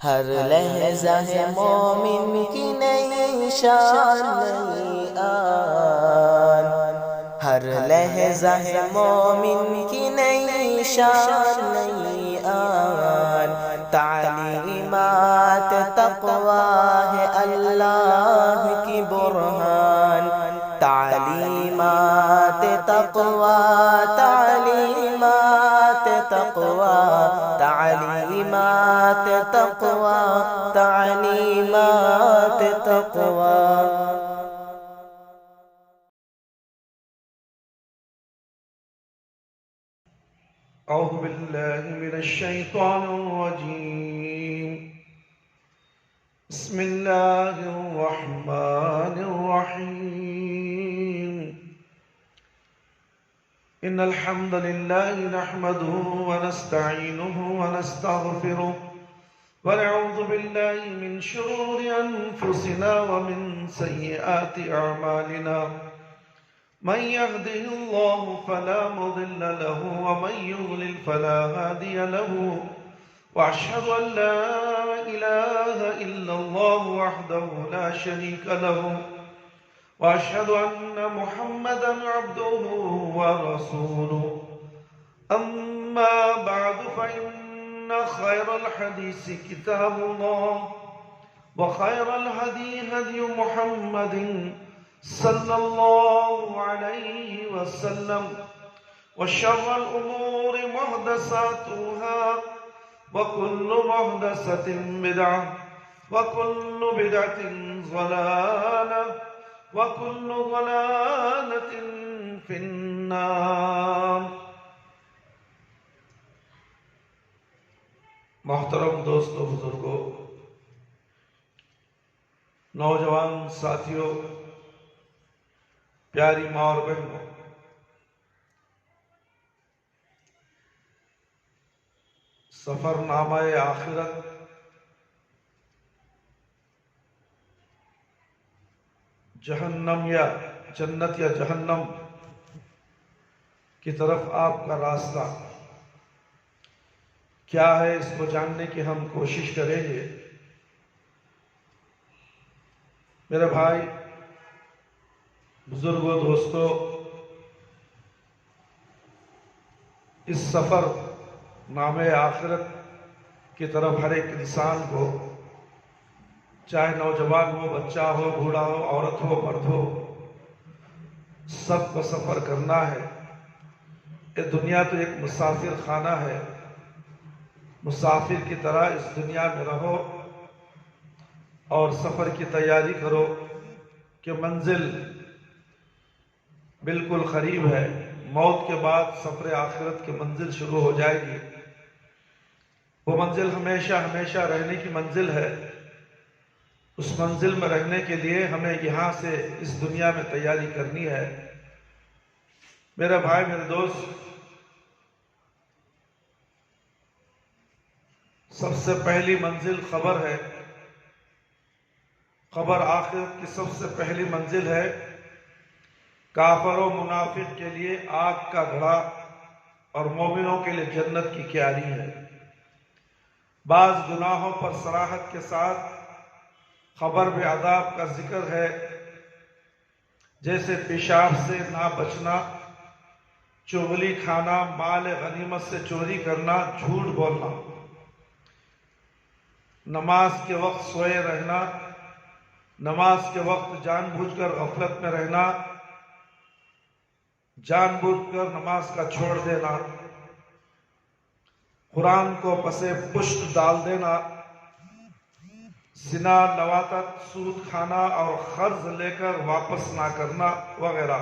ہر لحظہ ہے مومن کی نئی شان نئی آن، ہر لحظہ ہے مومن کی نئی شان نئی آن، تعلیمات تقویٰ ہے اللہ کی برہان، تعلیمات تقویٰ، تعلیمات تقویٰ، تعلیمات تقویٰ، تعلیمات تقویٰ۔ أعوذ بالله من الشيطان الرجيم. بسم الله الرحمن الرحيم. إن الحمد لله نحمده ونستعينه ونستغفره ونعوذ بالله من شرور أنفسنا ومن سيئات أعمالنا. من يهده الله فلا مضل له ومن يضلل فلا هادي له، وأشهد أن لا إله إلا الله وحده لا شريك له، وأشهد أن محمدا عبده ورسوله. أما بعد فإن خير الحديث كتاب الله، وخير الهدي هدي محمد صلى الله عليه وسلم، وشر الأمور محدثاتها، وكل محدثة بدعة، وكل بدعة ضلالة، وكل ضلالة في النار. محترم دوستو، بزرگو، نوجوان ساتھیوں، پیاری ماں اور بہنوں، سفر نامہ آخرت جہنم یا جنت یا جہنم کی طرف آپ کا راستہ کیا ہے، اس کو جاننے کی ہم کوشش کریں گے. میرے بھائی، بزرگوں، دوستو، اس سفر نامہ آخرت کی طرف ہر ایک انسان کو، چاہے نوجوان ہو، بچہ ہو، بوڑھا ہو، عورت ہو، مرد ہو، سب کو سفر کرنا ہے. یہ دنیا تو ایک مسافر خانہ ہے. مسافر کی طرح اس دنیا میں رہو اور سفر کی تیاری کرو کہ منزل بالکل قریب ہے. موت کے بعد سفر آخرت کی منزل شروع ہو جائے گی. وہ منزل ہمیشہ ہمیشہ رہنے کی منزل ہے. اس منزل میں رہنے کے لیے ہمیں یہاں سے اس دنیا میں تیاری کرنی ہے. میرے بھائی، میرے دوست، سب سے پہلی منزل قبر ہے. قبر آخرت کی سب سے پہلی منزل ہے. کافر و منافق کے لیے آگ کا گھڑا اور مومنوں کے لیے جنت کی کیاری ہے. بعض گناہوں پر صراحت کے ساتھ قبر میں عذاب کا ذکر ہے، جیسے پیشاب سے نہ بچنا، چغلی کھانا، مال غنیمت سے چوری کرنا، جھوٹ بولنا، نماز کے وقت سوئے رہنا، نماز کے وقت جان بوجھ کر غفلت میں رہنا، جان بوجھ کر نماز کا چھوڑ دینا، قرآن کو پسے پشت ڈال دینا، زنا، لواطت، سود کھانا اور قرض لے کر واپس نہ کرنا وغیرہ.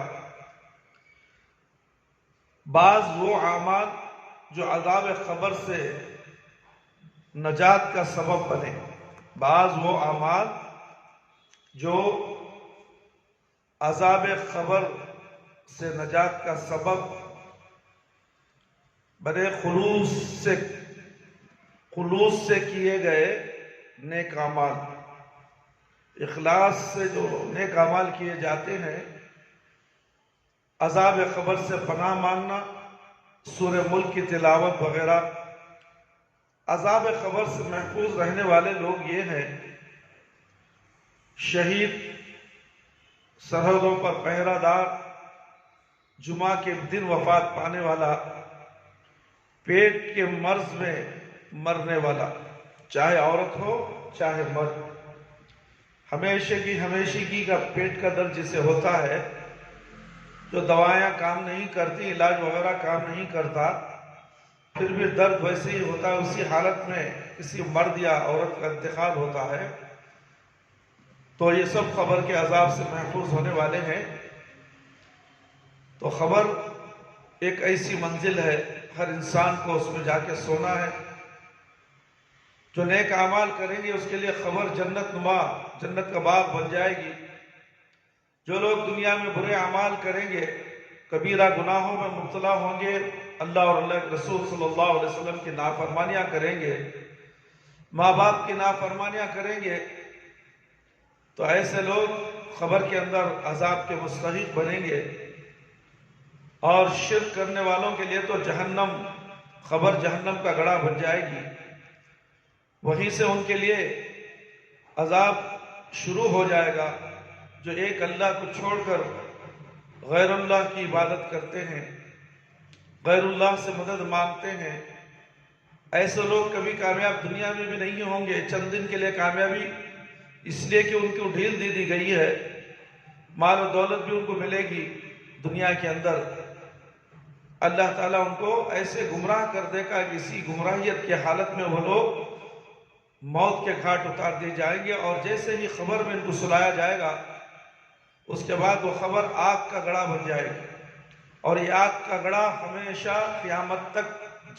بعض وہ اعمال جو عذاب قبر سے نجات کا سبب بنے، بعض وہ اعمال جو عذاب قبر سے نجات کا سبب بنے، خلوص سے کیے گئے نیک اعمال. اخلاص سے جو نیک اعمال کیے جاتے ہیں، عذاب قبر سے پناہ مانگنا، سورہ ملک کی تلاوت وغیرہ، عذاب قبر سے محفوظ رہنے والے لوگ یہ ہیں: شہید، سرحدوں پر پہرہ دار، جمعہ کے دن وفات پانے والا، پیٹ کے مرض میں مرنے والا، چاہے عورت ہو چاہے مرد، ہمیشگی کا پیٹ کا درد جسے ہوتا ہے، جو دوائیاں کام نہیں کرتی، علاج وغیرہ کام نہیں کرتا، پھر بھی درد ویسے ہی ہوتا ہے، اسی حالت میں کسی مرد یا عورت کا انتقال ہوتا ہے، تو یہ سب قبر کے عذاب سے محفوظ ہونے والے ہیں۔ تو قبر ایک ایسی منزل ہے، ہر انسان کو اس میں جا کے سونا ہے۔ جو نیک اعمال کریں گے اس کے لیے قبر جنت نما، جنت کا باغ بن جائے گی۔ جو لوگ دنیا میں برے اعمال کریں گے، کبیرہ گناہوں میں مبتلا ہوں گے، اللہ اور اللہ کے رسول صلی اللہ علیہ وسلم کی نافرمانیاں کریں گے، ماں باپ کی نافرمانیاں کریں گے، تو ایسے لوگ قبر کے اندر عذاب کے مستحق بنیں گے۔ اور شرک کرنے والوں کے لیے تو جہنم، قبر جہنم کا گڑھا بن جائے گی، وہیں سے ان کے لیے عذاب شروع ہو جائے گا۔ جو ایک اللہ کو چھوڑ کر غیر اللہ کی عبادت کرتے ہیں، غیر اللہ سے مدد مانگتے ہیں، ایسے لوگ کبھی کامیاب دنیا میں بھی نہیں ہوں گے۔ چند دن کے لیے کامیابی اس لیے کہ ان کو ڈھیل دے دی گئی ہے، مال و دولت بھی ان کو ملے گی دنیا کے اندر، اللہ تعالیٰ ان کو ایسے گمراہ کر دے گا کہ اسی گمراہیت کی حالت میں وہ لوگ موت کے گھاٹ اتار دیے جائیں گے۔ اور جیسے ہی قبر میں ان کو سلایا جائے گا، اس کے بعد وہ قبر آگ کا گڑھا بن جائے گی، اور یہ آگ کا گڑھا ہمیشہ قیامت تک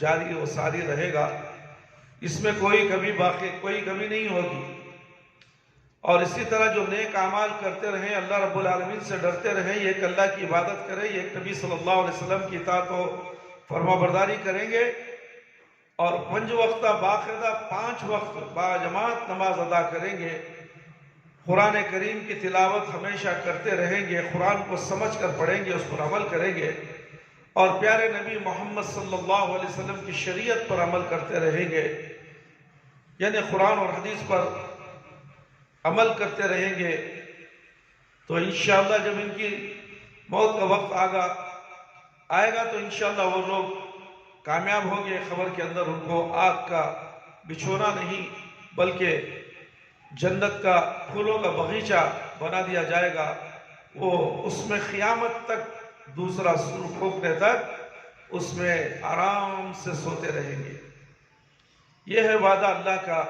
جاری و ساری رہے گا، اس میں کوئی کمی نہیں ہوگی۔ اور اسی طرح جو نیک اعمال کرتے رہیں، اللہ رب العالمین سے ڈرتے رہیں، یہ ایک اللہ کی عبادت کریں، یہ ایک نبی صلی اللہ علیہ وسلم کی اطاعت و فرما برداری کریں گے، اور 5 وقتہ باقاعدہ 5 وقت باجماعت نماز ادا کریں گے، قرآن کریم کی تلاوت ہمیشہ کرتے رہیں گے، قرآن کو سمجھ کر پڑھیں گے، اس پر عمل کریں گے، اور پیارے نبی محمد صلی اللہ علیہ وسلم کی شریعت پر عمل کرتے رہیں گے، یعنی قرآن اور حدیث پر عمل کرتے رہیں گے، تو انشاءاللہ جب ان کی موت کا وقت آئے گا تو انشاءاللہ وہ لوگ کامیاب ہوں گے۔ قبر کے اندر ان کو آگ کا بچھونا نہیں بلکہ جنت کا پھولوں کا باغیچہ بنا دیا جائے گا، وہ اس میں قیامت تک دوسرا سور پھونکنے تک اس میں آرام سے سوتے رہیں گے۔ یہ ہے وعدہ اللہ کا،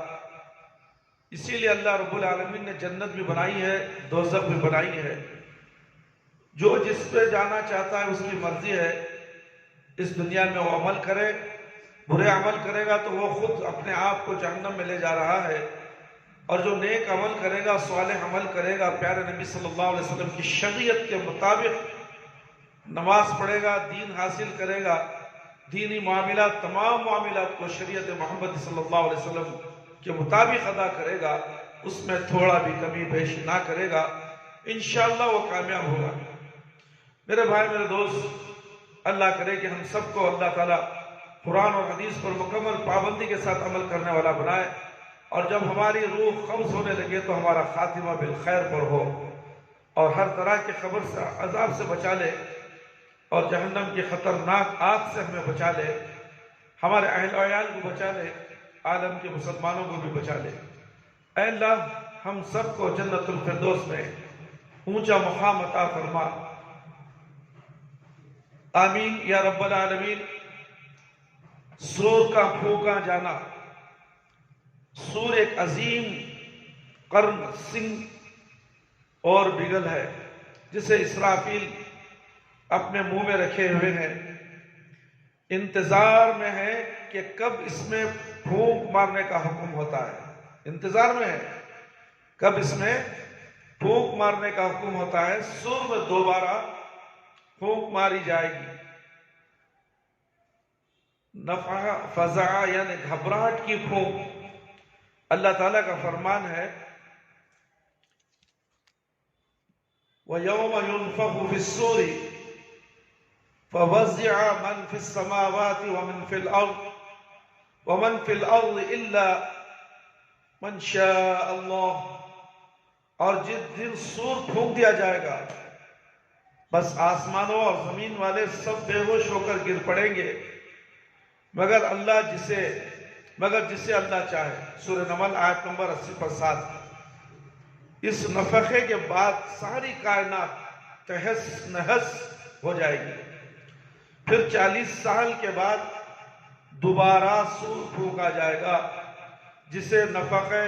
اسی لیے اللہ رب العالمین نے جنت بھی بنائی ہے، دوزخ بھی بنائی ہے۔ جو جس پہ جانا چاہتا ہے اس کی مرضی ہے، اس دنیا میں وہ عمل کرے، برے عمل کرے گا تو وہ خود اپنے آپ کو جہنم میں لے جا رہا ہے، اور جو نیک عمل کرے گا، صالح عمل کرے گا، پیارے نبی صلی اللہ علیہ وسلم کی شریعت کے مطابق نماز پڑھے گا، دین حاصل کرے گا، دینی معاملات، تمام معاملات کو شریعت محمد صلی اللہ علیہ وسلم کے مطابق ادا کرے گا، اس میں تھوڑا بھی کمی بیش نہ کرے گا، انشاءاللہ وہ کامیاب ہوگا۔ میرے بھائی، میرے دوست، اللہ کرے کہ ہم سب کو اللہ تعالیٰ قرآن اور حدیث پر مکمل پابندی کے ساتھ عمل کرنے والا بنائے، اور جب ہماری روح قبض ہونے لگے تو ہمارا خاتمہ بالخیر پر ہو، اور ہر طرح کے قبر سے عذاب سے بچا لے، اور جہنم کی خطرناک آگ سے ہمیں بچا لے، ہمارے اہل و عیال کو بچا لے، عالم کے مسلمانوں کو بھی بچا لے۔ اے اللہ، ہم سب کو جنت الفردوس میں اونچا مقام عطا فرما، آمین یا رب العالمین۔ سور کا پھونکا جانا، سور ایک عظیم قرن، سنگ اور بگل ہے جسے اسرافیل اپنے منہ میں رکھے ہوئے ہیں، انتظار میں ہے کہ کب اس میں پھونک مارنے کا حکم ہوتا ہے، انتظار میں ہے کب اس میں پھونک مارنے کا حکم ہوتا ہے۔ سور میں دوبارہ پھونک ماری جائے گی، نفع فزع یعنی گھبراہٹ کی پھونک۔ اللہ تعالیٰ کا فرمان ہے، وَيَوْمَ يُنفَخُ فِي الصُّورِ فَوَزِّعَ مَنْ فِي السَّمَاوَاتِ وَمَنْ فِي الْأَرْضِ ومن فی الارض الا من شاء اللہ، اور جس دن سور پھونک دیا جائے گا بس آسمانوں اور زمین والے سب بے ہوش ہو کر گر پڑیں گے مگر جسے اللہ چاہے۔ سورہ نمل آیت نمبر 80 اس نفخے کے بعد ساری کائنات تہس نہس ہو جائے گی۔ پھر 40 سال کے بعد دوبارہ سور پھونکا جائے گا جسے نفخہ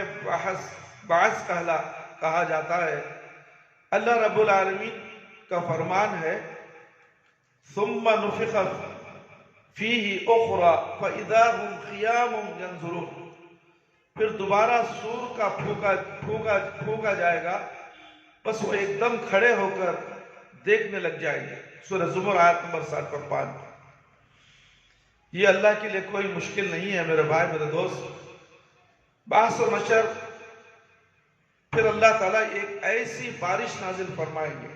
بعث کہا جاتا ہے۔ اللہ رب العالمین کا فرمان ہے ثم نفخ فیہ اخری فاذا هم قیام ینظرون، پھر دوبارہ سور کا پھونکا جائے گا بس وہ ایک دم کھڑے ہو کر دیکھنے لگ جائیں گے۔ سورہ زمر آیت نمبر 7 یہ اللہ کے لیے کوئی مشکل نہیں ہے میرے بھائی میرے دوست۔ بعث و نشر، پھر اللہ تعالیٰ ایک ایسی بارش نازل فرمائیں گے،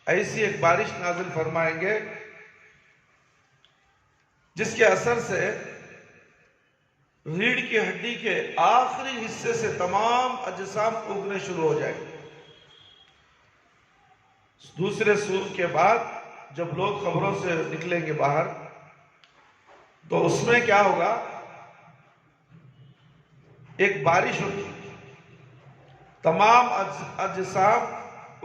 ایسی ایک بارش نازل فرمائیں گے جس کے اثر سے ریڑھ کی ہڈی کے آخری حصے سے تمام اجسام اگنے شروع ہو جائیں گے۔ دوسرے سور کے بعد جب لوگ قبروں سے نکلیں گے باہر تو اس میں کیا ہوگا، ایک بارش ہوگی، تمام اجسام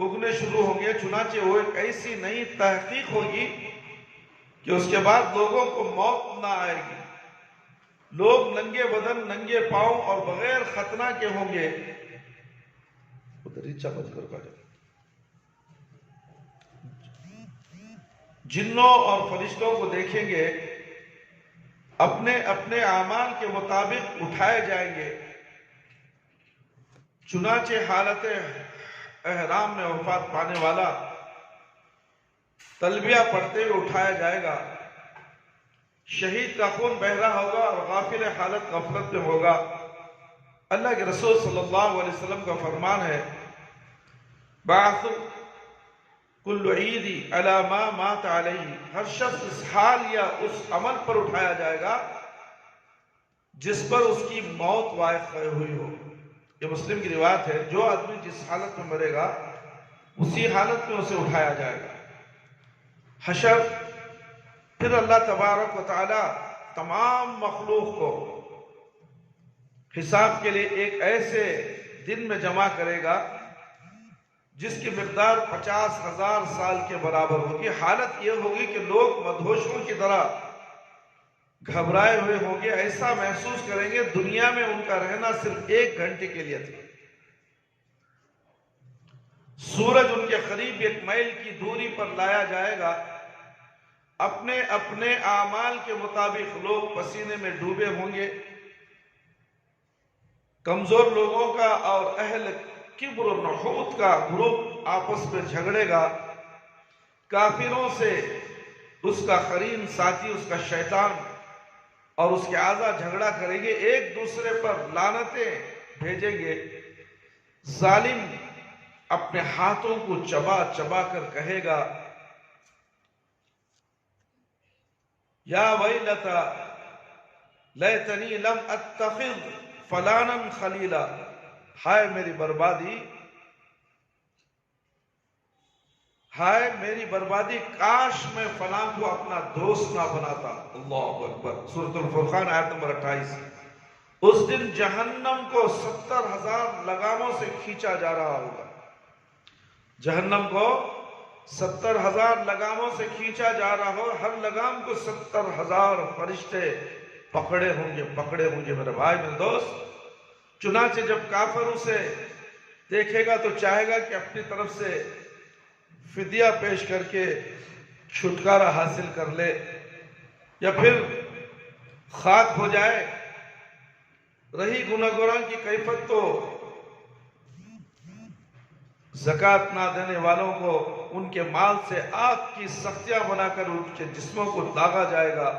اگنے شروع ہوں گے۔ چنانچہ وہ ایک ایسی نئی تحقیق ہوگی کہ اس کے بعد لوگوں کو موت نہ آئے گی، لوگ ننگے بدن ننگے پاؤں اور بغیر ختنہ کے ہوں گے۔ جنوں اور فرشتوں کو دیکھیں گے، اپنے اپنے اعمال کے مطابق اٹھائے جائیں گے۔ چنانچہ حالت احرام میں وفات پانے والا تلبیہ پڑھتے ہوئے اٹھایا جائے گا، شہید کا خون بہہ رہا ہوگا اور غافل حالت غفلت میں ہوگا۔ اللہ کے رسول صلی اللہ علیہ وسلم کا فرمان ہے بعث کل عید علی ما مات علیہ، ہر شخص اس حال یا اس عمل پر اٹھایا جائے گا جس پر اس کی موت واقع ہوئی ہو۔ یہ مسلم کی روایت ہے، جو آدمی جس حالت میں مرے گا اسی حالت میں اسے اٹھایا جائے گا۔ حشر، پھر اللہ تبارک و تعالی تمام مخلوق کو حساب کے لیے ایک ایسے دن میں جمع کرے گا جس کی مقدار 50,000 سال کے برابر ہوگی۔ حالت یہ ہوگی کہ لوگ مدہوشوں کی طرح گھبرائے ہوئے ہوں گے، ایسا محسوس کریں گے دنیا میں ان کا رہنا صرف 1 گھنٹے کے لیے تھا۔ سورج ان کے قریب 1 میل کی دوری پر لایا جائے گا، اپنے اپنے اعمال کے مطابق لوگ پسینے میں ڈوبے ہوں گے۔ کمزور لوگوں کا اور اہل کبر و نحوت کا گروپ آپس میں جھگڑے گا، کافروں سے اس کا قرین ساتھی اس کا شیطان اور اس کے اعضاء جھگڑا کریں گے، ایک دوسرے پر لعنتیں بھیجیں گے۔ ظالم اپنے ہاتھوں کو چبا چبا کر کہے گا یا ویلتا لیتنی لم اتخذ فلانا خلیلا، ہائے میری بربادی، ہائے میری بربادی، کاش میں فلاں کو اپنا دوست نہ بناتا۔ اللہ اکبر۔ سورۃ الفرقان آیت نمبر 28۔ اس دن جہنم کو 70,000 لگاموں سے کھینچا جا رہا ہوگا، جہنم کو 70,000 لگاموں سے کھینچا جا رہا ہو، ہر لگام کو 70,000 فرشتے پکڑے ہوں گے میرے بھائی میرے دوست۔ چنانچہ جب کافر اسے دیکھے گا تو چاہے گا کہ اپنی طرف سے فدیہ پیش کر کے چھٹکارا حاصل کر لے، یا پھر خاک ہو جائے۔ رہی گناہگاروں کی کیفیت تو زکوٰۃ نہ دینے والوں کو ان کے مال سے آگ کی سختیاں بنا کر ان کے جسموں کو داغا جائے گا۔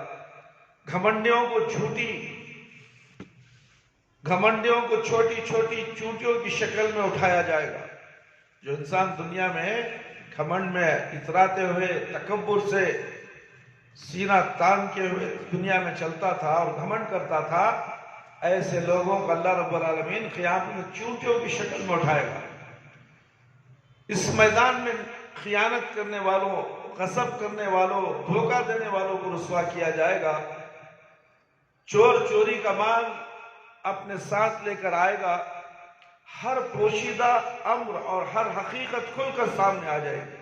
گھمنڈیوں کو چھوٹی چھوٹی چونٹیوں کی شکل میں اٹھایا جائے گا۔ جو انسان دنیا میں گھمنڈ میں اتراتے ہوئے تکبر سے سینہ تان کے ہوئے دنیا میں چلتا تھا اور گھمنڈ کرتا تھا، ایسے لوگوں کو اللہ رب العالمین قیامت میں چونٹیوں کی شکل میں اٹھائے گا۔ اس میدان میں خیانت کرنے والوں، غصب کرنے والوں، دھوکہ دینے والوں کو رسوا کیا جائے گا۔ چور چوری کا مال اپنے ساتھ لے کر آئے گا، ہر پوشیدہ امر اور ہر حقیقت کھل کر سامنے آ جائے گی۔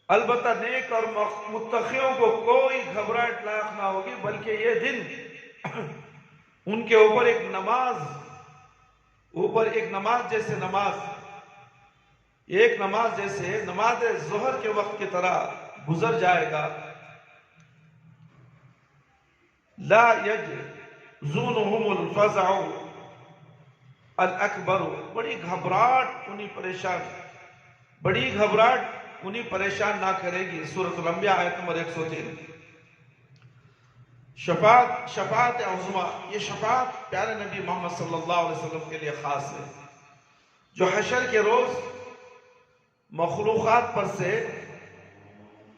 البتہ نیک اور متقیوں کو کوئی گھبراہٹ لاحق نہ ہوگی، بلکہ یہ دن ان کے اوپر ایک نماز جیسے نماز ظہر کے وقت کی طرح گزر جائے گا۔ لا یجزونہم الفزع الاکبر، بڑی گھبراہٹ انہیں پریشان نہ کرے گی۔ سورۃ الانبیاء آیت نمبر 103۔ شفاعت عظمیٰ، یہ شفاعت پیارے نبی محمد صلی اللہ علیہ وسلم کے لیے خاص ہے، جو حشر کے روز مخلوقات پر سے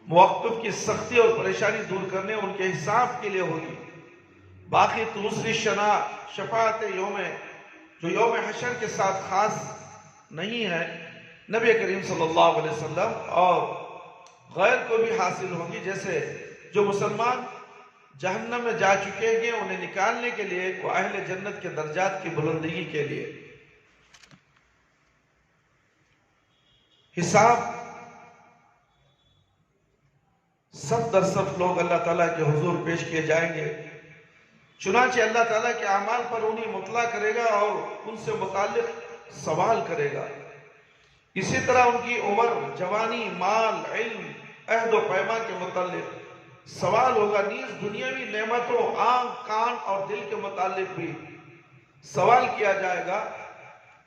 موقف کی سختی اور پریشانی دور کرنے، ان کے حساب کے لیے ہوگی۔ باقی دوسری شفاعت جو یوم حشر کے ساتھ خاص نہیں ہے، نبی کریم صلی اللہ علیہ وسلم اور غیر کو بھی حاصل ہوگی۔ جیسے جو مسلمان جہنم میں جا چکے ہیں انہیں نکالنے کے لیے، وہ اہل جنت کے درجات کی بلندگی کے لیے۔ حساب، صف در صف لوگ اللہ تعالیٰ کے حضور پیش کیے جائیں گے، چنانچہ اللہ تعالیٰ کے اعمال پر انہیں مطلع کرے گا اور ان سے متعلق سوال کرے گا۔ اسی طرح ان کی عمر، جوانی، مال، علم، عہد و پیمان کے متعلق سوال ہوگا۔ نیز دنیاوی نعمتوں، آنکھ، کان اور دل کے متعلق بھی سوال کیا جائے گا۔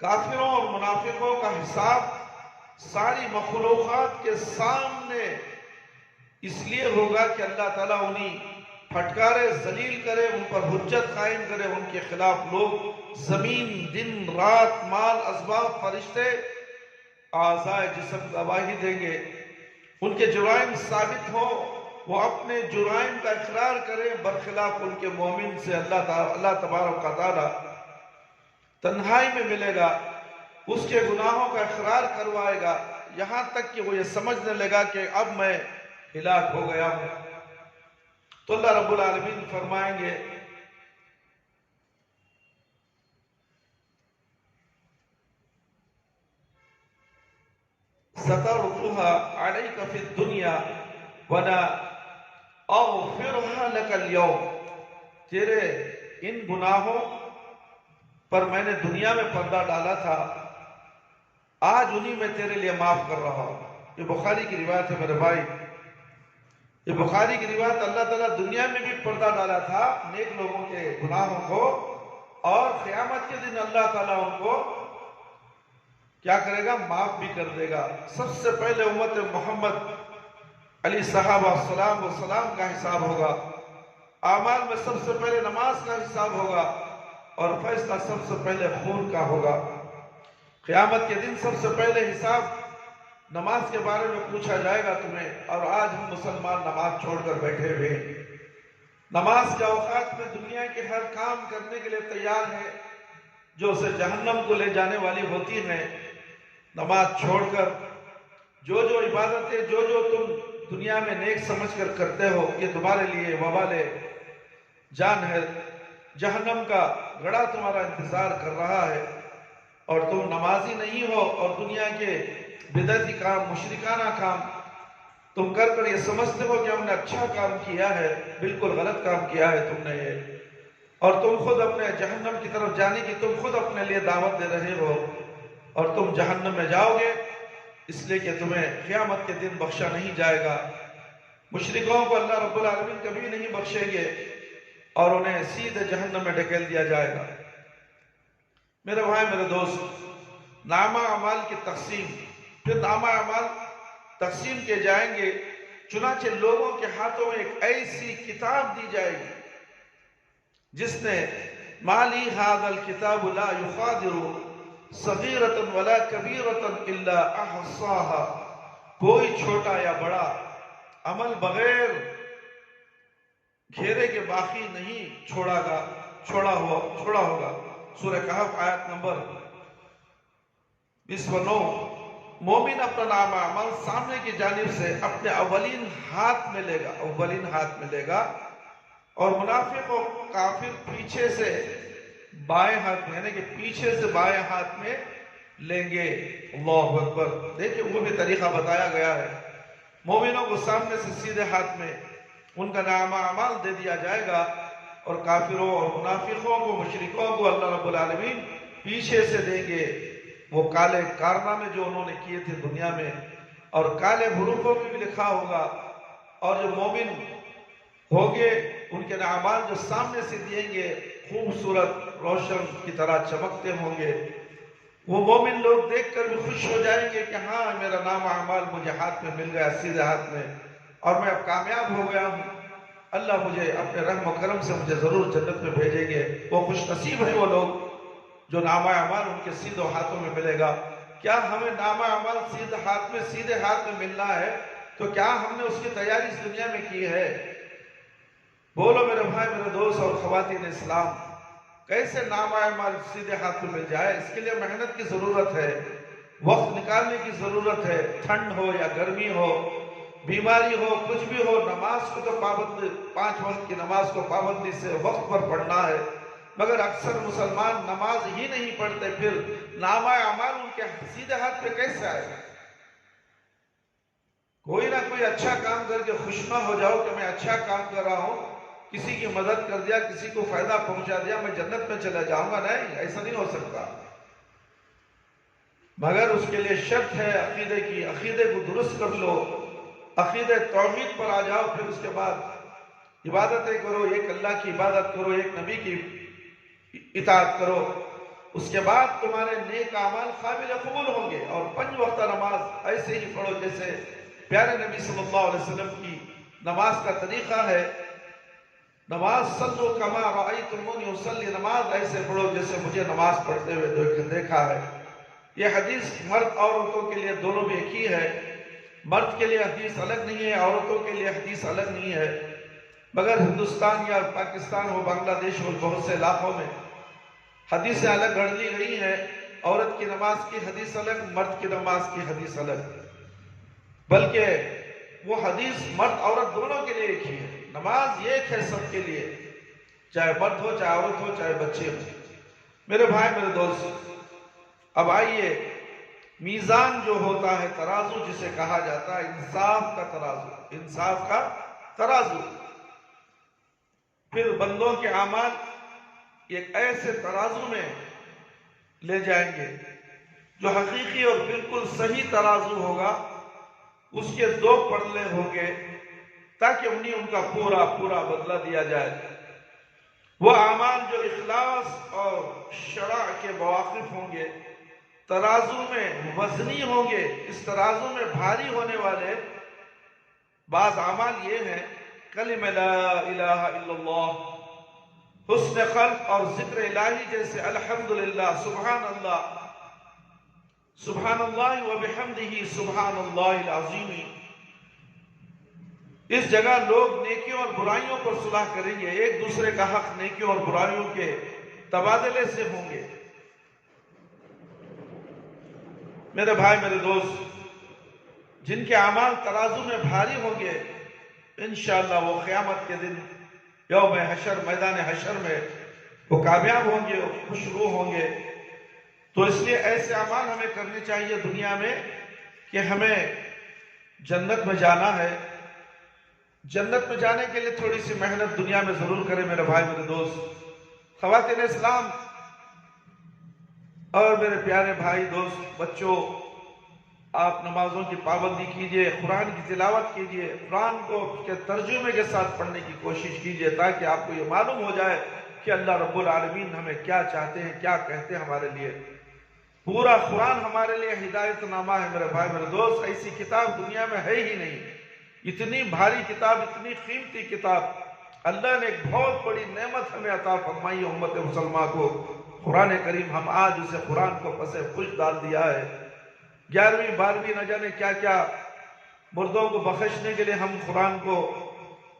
کافروں اور منافقوں کا حساب ساری مخلوقات کے سامنے اس لیے ہوگا کہ اللہ تعالیٰ انہیں پھٹکارے، ذلیل کرے، ان پر حجت قائم کرے۔ ان کے خلاف لوگ زمین، دن، رات، مال، اسباب، فرشتے، اعضائے جسم گواہی دیں گے۔ ان کے جرائم ثابت ہوں، وہ اپنے جرائم کا اقرار کریں، برخلاف ان کے مومن سے اللہ تبارک و تعالی تنہائی میں ملے گا، اس کے گناہوں کا اقرار کروائے گا، یہاں تک کہ وہ یہ سمجھنے لگا کہ اب میں ہلاک ہو گیا ہوں۔ تو اللہ رب العالمین فرمائیں گے سَتَرْكُهَا عَلَيْكَ فِي الدُّنْيَا وَلَا أَغْفِرْهَا لَكَ الْيَوْمِ، تیرے ان گناہوں پر میں نے دنیا میں پردہ ڈالا تھا، آج انہی میں تیرے لیے معاف کر رہا ہوں۔ یہ بخاری کی روایت ہے میرے بھائی، یہ بخاری کی روایت۔ اللہ تعالیٰ دنیا میں بھی پردہ ڈالا تھا نیک لوگوں کے گناہوں کو، اور قیامت کے دن اللہ تعالیٰ ان کو کیا کرے گا؟ معاف بھی کر دے گا۔ سب سے پہلے امت محمد علیہ صحابہ السلام کا حساب ہوگا، اعمال میں سب سے پہلے نماز کا حساب ہوگا، اور فیصلہ سب سے پہلے خون کا ہوگا۔ قیامت کے دن سب سے پہلے حساب نماز کے بارے میں پوچھا جائے گا تمہیں، اور آج ہم مسلمان نماز چھوڑ کر بیٹھے ہوئے ہیں۔ نماز کے اوقات میں دنیا کے ہر کام کرنے کے لیے تیار ہے جو اسے جہنم کو لے جانے والی ہوتی ہیں۔ نماز چھوڑ کر جو عبادتیں جو تم دنیا میں نیک سمجھ کر کرتے ہو، یہ تمہارے لیے وبال جان ہے۔ جہنم کا گڑھا تمہارا انتظار کر رہا ہے، اور تم نمازی نہیں ہو، اور دنیا کے بدعتی کام، مشرکانہ کام تم کر یہ سمجھتے ہو کہ ہم نے اچھا کام کیا ہے، بالکل غلط کام کیا ہے تم نے یہ، اور تم خود اپنے جہنم کی طرف جانے کی تم خود اپنے لیے دعوت دے رہے ہو، اور تم جہنم میں جاؤ گے اس لیے کہ تمہیں قیامت کے دن بخشا نہیں جائے گا۔ مشرکوں کو اللہ رب العالمین کبھی نہیں بخشیں گے، اور انہیں سیدھے جہنم میں ڈھکیل دیا جائے گا۔ میرے بھائی، میرے دوست، نامہ اعمال کی تقسیم، پھر نامہ اعمال تقسیم کیے جائیں گے، چنانچہ لوگوں کے ہاتھوں میں ایک ایسی کتاب دی جائے گی جس نے مالی هذا الكتاب لا يغادر صغیرۃ ولا کبیرۃ الا احصاها، کوئی چھوٹا یا بڑا عمل بغیر گھیرے کے باقی نہیں چھوڑا ہوگا۔ سورہ کہف آیت نمبر 29۔ مومن اپنا نام اعمال سامنے کی جانب سے اپنے اولین ہاتھ میں لے گا اور منافق و کافر پیچھے سے بائیں ہاتھ میں، یعنی کہ پیچھے سے بائیں ہاتھ میں لیں گے۔ اللہ اکبر۔ دیکھیں وہ بھی طریقہ بتایا گیا ہے۔ مومنوں کو سامنے سے سیدھے ہاتھ میں ان کا نام اعمال دے دیا جائے گا، اور کافروں اور منافقوں کو، مشرکوں کو اللہ رب العالمین پیچھے سے دیں گے وہ کالے کارنامے جو انہوں نے کیے تھے دنیا میں، اور کالے حروفوں میں بھی لکھا ہوگا۔ اور جو مومن ہوگے ان کے اعمال جو سامنے سے دیں گے خوبصورت روشن کی طرح چمکتے ہوں گے۔ وہ مومن لوگ دیکھ کر بھی خوش ہو جائیں گے کہ ہاں میرا نام اعمال مجھے ہاتھ میں مل گیا، سیدھے ہاتھ میں، اور میں اب کامیاب ہو گیا ہوں۔ اللہ مجھے اپنے رحم و کرم سے مجھے ضرور جنت میں بھیجیں گے۔ وہ خوش نصیب ہیں وہ لوگ جو نام اعمال ان کے سیدھے ہاتھوں میں ملے گا۔ کیا ہمیں نام اعمال سیدھے ہاتھ میں ملنا ہے تو کیا ہم نے اس کی تیاری اس دنیا میں کی ہے؟ بولو میرے بھائی، میرے دوست اور خواتین اسلام، کیسے نام اعمال سیدھے ہاتھ میں مل جائے؟ اس کے لیے محنت کی ضرورت ہے، وقت نکالنے کی ضرورت ہے۔ ٹھنڈ ہو یا گرمی ہو، بیماری ہو، کچھ بھی ہو، نماز کو تو 5 وقت کی نماز کو پابندی سے وقت پر پڑھنا ہے، مگر اکثر مسلمان نماز ہی نہیں پڑھتے، پھر نامہ اعمال ان کے سیدھے ہاتھ پہ کیسے آئے گا؟ کوئی نہ کوئی اچھا کام کر کے خوشنما ہو جاؤ کہ میں اچھا کام کر رہا ہوں، کسی کی مدد کر دیا، کسی کو فائدہ پہنچا دیا، میں جنت میں چلا جاؤں گا۔ نہیں، ایسا نہیں ہو سکتا۔ مگر اس کے لیے شرط ہے عقیدے کی، عقیدے کو درست کر لو، عقیدے توحید پر آ جاؤ، پھر اس کے بعد عبادتیں کرو، ایک اللہ کی عبادت کرو، ایک نبی کی اطاعت کرو۔ اس کے بعد تمہارے نیک اعمال قابل قبول ہوں گے۔ اور 5 وقتہ نماز ایسے ہی پڑھو جیسے پیارے نبی صلی اللہ علیہ وسلم کی نماز کا طریقہ ہے۔ نماز صلو کما رأیتمونی اصلی، نماز ایسے پڑھو جیسے مجھے نماز پڑھتے ہوئے دیکھا ہے۔ یہ حدیث مرد اور عورتوں کے لیے دونوں بھی ایک ہی ہے۔ مرد کے لیے حدیث الگ نہیں ہے، عورتوں کے لیے حدیث الگ نہیں ہے، مگر ہندوستان یا پاکستان ہو، بنگلہ دیش ہو، بہت سے علاقوں میں حدیثیں الگ گھڑ لی گئی ہیں۔ عورت کی نماز کی حدیث الگ، مرد کی نماز کی حدیث الگ، بلکہ وہ حدیث مرد عورت دونوں کے لیے ایک ہی ہے۔ نماز ایک ہے سب کے لیے، چاہے مرد ہو، چاہے عورت ہو، چاہے بچے ہو۔ میرے بھائی، میرے دوست، اب آئیے میزان جو ہوتا ہے، ترازو جسے کہا جاتا ہے، انصاف کا ترازو، پھر بندوں کے اعمال ایک ایسے ترازو میں لے جائیں گے جو حقیقی اور بالکل صحیح ترازو ہوگا۔ اس کے 2 پلڑے ہوں گے تاکہ انہیں ان کا پورا بدلہ دیا جائے۔ وہ اعمال جو اخلاص اور شرع کے مواقف ہوں گے، ترازو میں وزنی ہوں گے۔ اس ترازو میں بھاری ہونے والے بعض اعمال یہ ہیں: کلمہ لا الہ الا اللہ، حسن خلق اور ذکر الہی جیسے الحمدللہ، سبحان اللہ، سبحان اللہ و بحمدہ، سبحان اللہ العظیم۔ اس جگہ لوگ نیکیوں اور برائیوں پر صلح کریں گے، ایک دوسرے کا حق نیکیوں اور برائیوں کے تبادلے سے ہوں گے۔ میرے بھائی، میرے دوست، جن کے اعمال ترازو میں بھاری ہوں گے، انشاءاللہ وہ قیامت کے دن یوم حشر، میدان حشر میں وہ کامیاب ہوں گے، خوش روح ہوں گے۔ تو اس لیے ایسے اعمال ہمیں کرنے چاہیے دنیا میں کہ ہمیں جنت میں جانا ہے۔ جنت میں جانے کے لیے تھوڑی سی محنت دنیا میں ضرور کریں میرے بھائی، میرے دوست، خواتین اسلام اور میرے پیارے بھائی، دوست، بچوں، آپ نمازوں کی پابندی کیجئے، قرآن کی تلاوت کیجئے، قرآن کو کے ترجمے کے ساتھ پڑھنے کی کوشش کیجئے تاکہ آپ کو یہ معلوم ہو جائے کہ اللہ رب العالمین ہمیں کیا چاہتے ہیں، کیا کہتے ہیں ہمارے لیے۔ پورا قرآن ہمارے لیے ہدایت نامہ ہے میرے بھائی، میرے دوست۔ ایسی کتاب دنیا میں ہے ہی نہیں، اتنی بھاری کتاب، اتنی قیمتی کتاب اللہ نے ایک بہت بڑی نعمت ہمیں عطا فرمائی امت مسلمہ کو، قرآن کریم۔ ہم آج اسے قرآن کو پسے خوش ڈال دیا ہے۔ 11ویں 12ویں نہ جانے کیا کیا مردوں کو بخشنے کے لیے ہم قرآن کو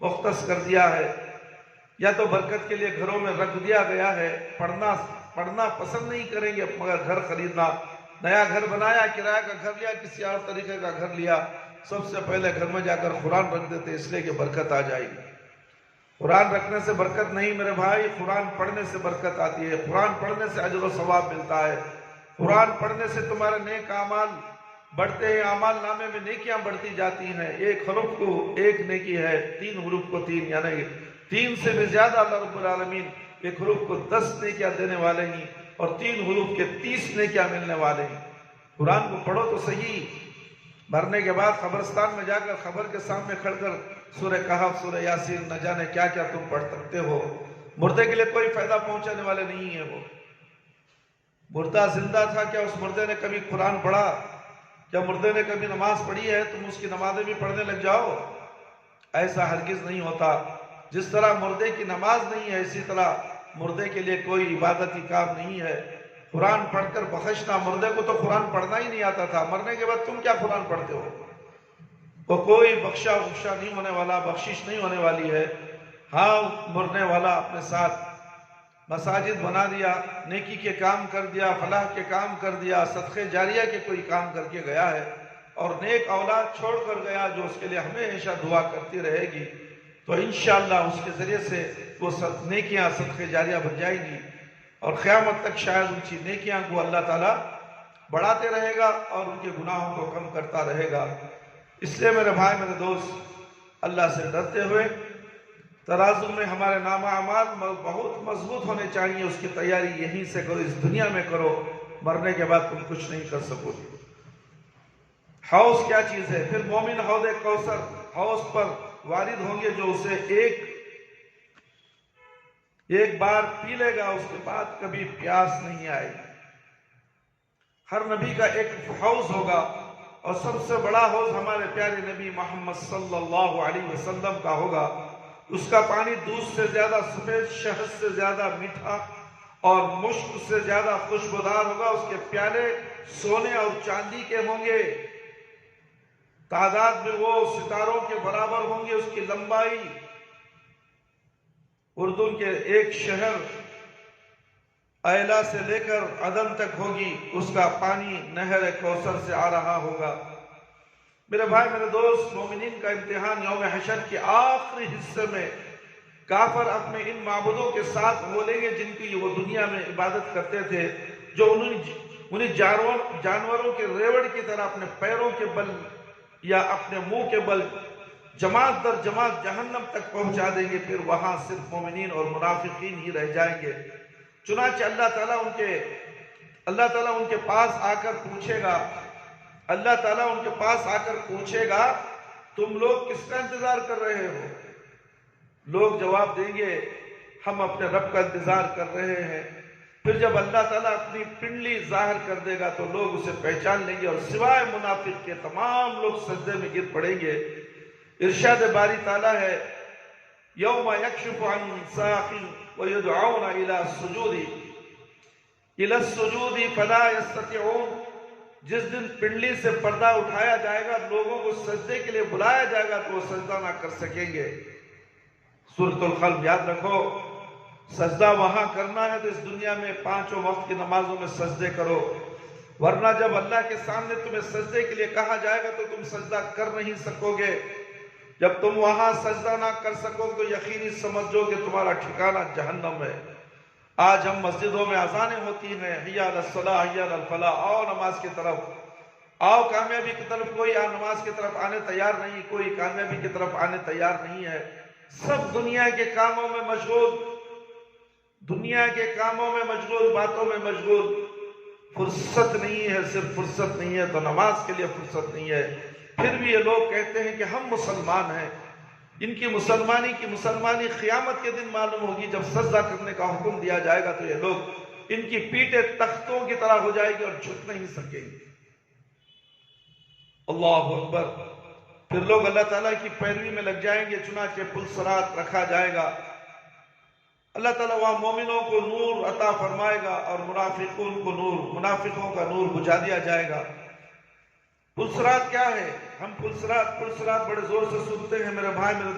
مختص کر دیا ہے۔ یا تو برکت کے لیے گھروں میں رکھ دیا گیا ہے، پڑھنا پسند نہیں کریں گے، مگر گھر خریدنا، نیا گھر بنایا، کرایہ کا گھر لیا، کسی اور طریقے کا گھر لیا، سب سے پہلے گھر میں جا کر قرآن رکھ دیتے اس لیے کہ برکت آ جائے گی۔ قرآن رکھنے سے برکت نہیں میرے بھائی، قرآن پڑھنے سے برکت آتی ہے، قرآن پڑھنے سے اجر و ثواب ملتا ہے، قرآن پڑھنے سے تمہارے نیک اعمال بڑھتے ہیں، اعمال نامے میں نیکیاں بڑھتی جاتی ہیں۔ ایک حرف کو ایک نیکی ہے، 3 حروف کو 3، یعنی 3 سے بھی زیادہ اللہ رب العالمین ایک حروف کو 10 نیکیاں دینے والے ہیں، اور 3 حروف کے 30 نیکیاں ملنے والے ہیں۔ قرآن کو پڑھو تو صحیح، مرنے کے بعد قبرستان میں جا کر قبر کے سامنے کھڑ کر سورہ کہف، سورہ یاسین، نہ جانے کیا کیا تم پڑھ سکتے ہو، مردے کے لیے کوئی فائدہ پہنچانے والے نہیں ہیں۔ وہ مردہ زندہ تھا، کیا اس مردے نے کبھی قرآن پڑھا؟ کیا مردے نے کبھی نماز پڑھی ہے؟ تم اس کی نمازیں بھی پڑھنے لگ جاؤ، ایسا ہرگز نہیں ہوتا۔ جس طرح مردے کی نماز نہیں ہے، اسی طرح مردے کے لیے کوئی عبادتی کام نہیں ہے۔ قرآن پڑھ کر بخشنا، مردے کو تو قرآن پڑھنا ہی نہیں آتا تھا، مرنے کے بعد تم کیا قرآن پڑھتے ہو؟ وہ کوئی بخشا نہیں ہونے والا، بخشش نہیں ہونے والی ہے۔ ہاں، مرنے والا اپنے ساتھ مساجد بنا دیا، نیکی کے کام کر دیا، فلاح کے کام کر دیا، صدقے جاریہ کے کوئی کام کر کے گیا ہے، اور نیک اولاد چھوڑ کر گیا جو اس کے لیے ہمیشہ دعا کرتی رہے گی، تو انشاءاللہ اس کے ذریعے سے وہ نیکیاں صدقے جاریہ بن جائیں گی، اور قیامت تک شاید ان کی نیکیاں کو اللہ تعالیٰ بڑھاتے رہے گا اور ان کے گناہوں کو کم کرتا رہے گا۔ اس لیے میرے بھائی، میرے دوست، اللہ سے ڈرتے ہوئے ترازو میں ہمارے نامہ اعمال بہت مضبوط ہونے چاہیے، اس کی تیاری یہیں سے کرو، اس دنیا میں کرو، مرنے کے بعد تم کچھ نہیں کر سکو گے۔ حوض کیا چیز ہے؟ پھر مومن حوض کوثر، حوض پر وارد ہوں گے جو اسے ایک بار پی لے گا، اس کے بعد کبھی پیاس نہیں آئے گی۔ ہر نبی کا ایک حوض ہوگا، اور سب سے بڑا حوض ہمارے پیارے نبی محمد صلی اللہ علیہ وسلم کا ہوگا۔ اس کا پانی دودھ سے زیادہ سفید، شہد سے زیادہ میٹھا اور مشک سے زیادہ خوشبودار ہوگا۔ اس کے پیالے سونے اور چاندی کے ہوں گے، تعداد میں وہ ستاروں کے برابر ہوں گے۔ اس کی لمبائی اردن کے ایک شہر ایلا سے لے کر عدن تک ہوگی۔ اس کا پانی نہر کوثر سے آ رہا ہوگا۔ میرے بھائی، میرے دوست، مومنین کا امتحان یوم حشر کے آخری حصے میں کافر اپنے ان معبودوں کے ساتھ بولیں گے جن کی وہ دنیا میں عبادت کرتے تھے، جو انہیں جانوروں کے ریوڑ کی طرح اپنے پیروں کے بل یا اپنے منہ کے بل جماعت در جماعت جہنم تک پہنچا دیں گے۔ پھر وہاں صرف مومنین اور منافقین ہی رہ جائیں گے۔ چنانچہ اللہ تعالیٰ ان کے پاس آ کر پوچھے گا، اللہ تعالیٰ ان کے پاس آ کر پوچھے گا، تم لوگ کس کا انتظار کر رہے ہو؟ لوگ جواب دیں گے، ہم اپنے رب کا انتظار کر رہے ہیں۔ پھر جب اللہ تعالیٰ اپنی پنڈلی ظاہر کر دے گا تو لوگ اسے پہچان لیں گے، اور سوائے منافق کے تمام لوگ سجدے میں گر پڑیں گے۔ ارشاد باری تعالیٰ ہے، یوم یکشف عن ساق ویدعون الی السجود فلا یستطیعون۔ جس دن پنڈلی سے پردہ اٹھایا جائے گا، لوگوں کو سجدے کے لیے بلایا جائے گا تو وہ سجدہ نہ کر سکیں گے۔ سورۃ القلم یاد رکھو، سجدہ وہاں کرنا ہے تو اس دنیا میں 5 وقت کی نمازوں میں سجدے کرو، ورنہ جب اللہ کے سامنے تمہیں سجدے کے لیے کہا جائے گا تو تم سجدہ کر نہیں سکو گے۔ جب تم وہاں سجدہ نہ کر سکو تو یقینی سمجھو کہ تمہارا ٹھکانہ جہنم ہے۔ آج ہم مسجدوں میں اذانیں ہوتی ہیں، حی علی الصلاۃ، حی علی الفلاح، آؤ نماز کی طرف، آؤ کامیابی کی طرف۔ کوئی نماز کی طرف آنے تیار نہیں، کوئی کامیابی کی طرف آنے تیار نہیں ہے۔ سب دنیا کے کاموں میں مشغول، باتوں میں مشغول، فرصت نہیں ہے۔ صرف فرصت نہیں ہے تو نماز کے لیے فرصت نہیں ہے۔ پھر بھی یہ لوگ کہتے ہیں کہ ہم مسلمان ہیں۔ ان کی مسلمانی قیامت کے دن معلوم ہوگی، جب سجدہ کرنے کا حکم دیا جائے گا تو یہ لوگ، ان کی پیٹیں تختوں کی طرح ہو جائے گی اور جھک نہیں سکیں گے۔ اللہ اکبر۔ پھر لوگ اللہ تعالیٰ کی پیروی میں لگ جائیں گے، چنانچہ پل صراط رکھا جائے گا۔ اللہ تعالیٰ وہاں مومنوں کو نور عطا فرمائے گا اور منافقوں کا نور بجھا دیا جائے گا۔ پل صراط کیا ہے؟ ہم پل صراط بڑے زور سے سنتے ہیں میرے بھائی، میرے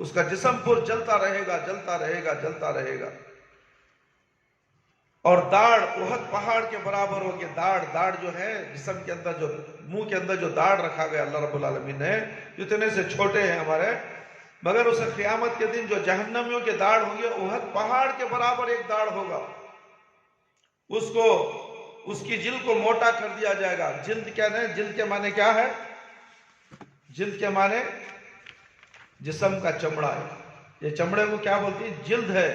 اس کا جسم پر جلتا رہے گا، جلتا رہے گا، جلتا رہے گا. اور داڑھ احد پہاڑ کے برابر ہوگی. داڑھ جو ہے جسم کے اندر، جو منہ کے اندر جو داڑھ رکھا گیا اللہ رب العالمین نے، اتنے سے چھوٹے ہیں ہمارے، مگر اسے قیامت کے دن جو جہنمیوں کے داڑھ ہوں گے احد پہاڑ کے برابر ایک داڑھ ہوگا. اس کی جلد کو موٹا کر دیا جائے گا. جلد کیا ہے؟ جلد کے معنی کیا ہے؟ جلد کے معنی جسم کا چمڑا ہے. یہ چمڑے کو کیا بولتی ہے؟ جلد ہے.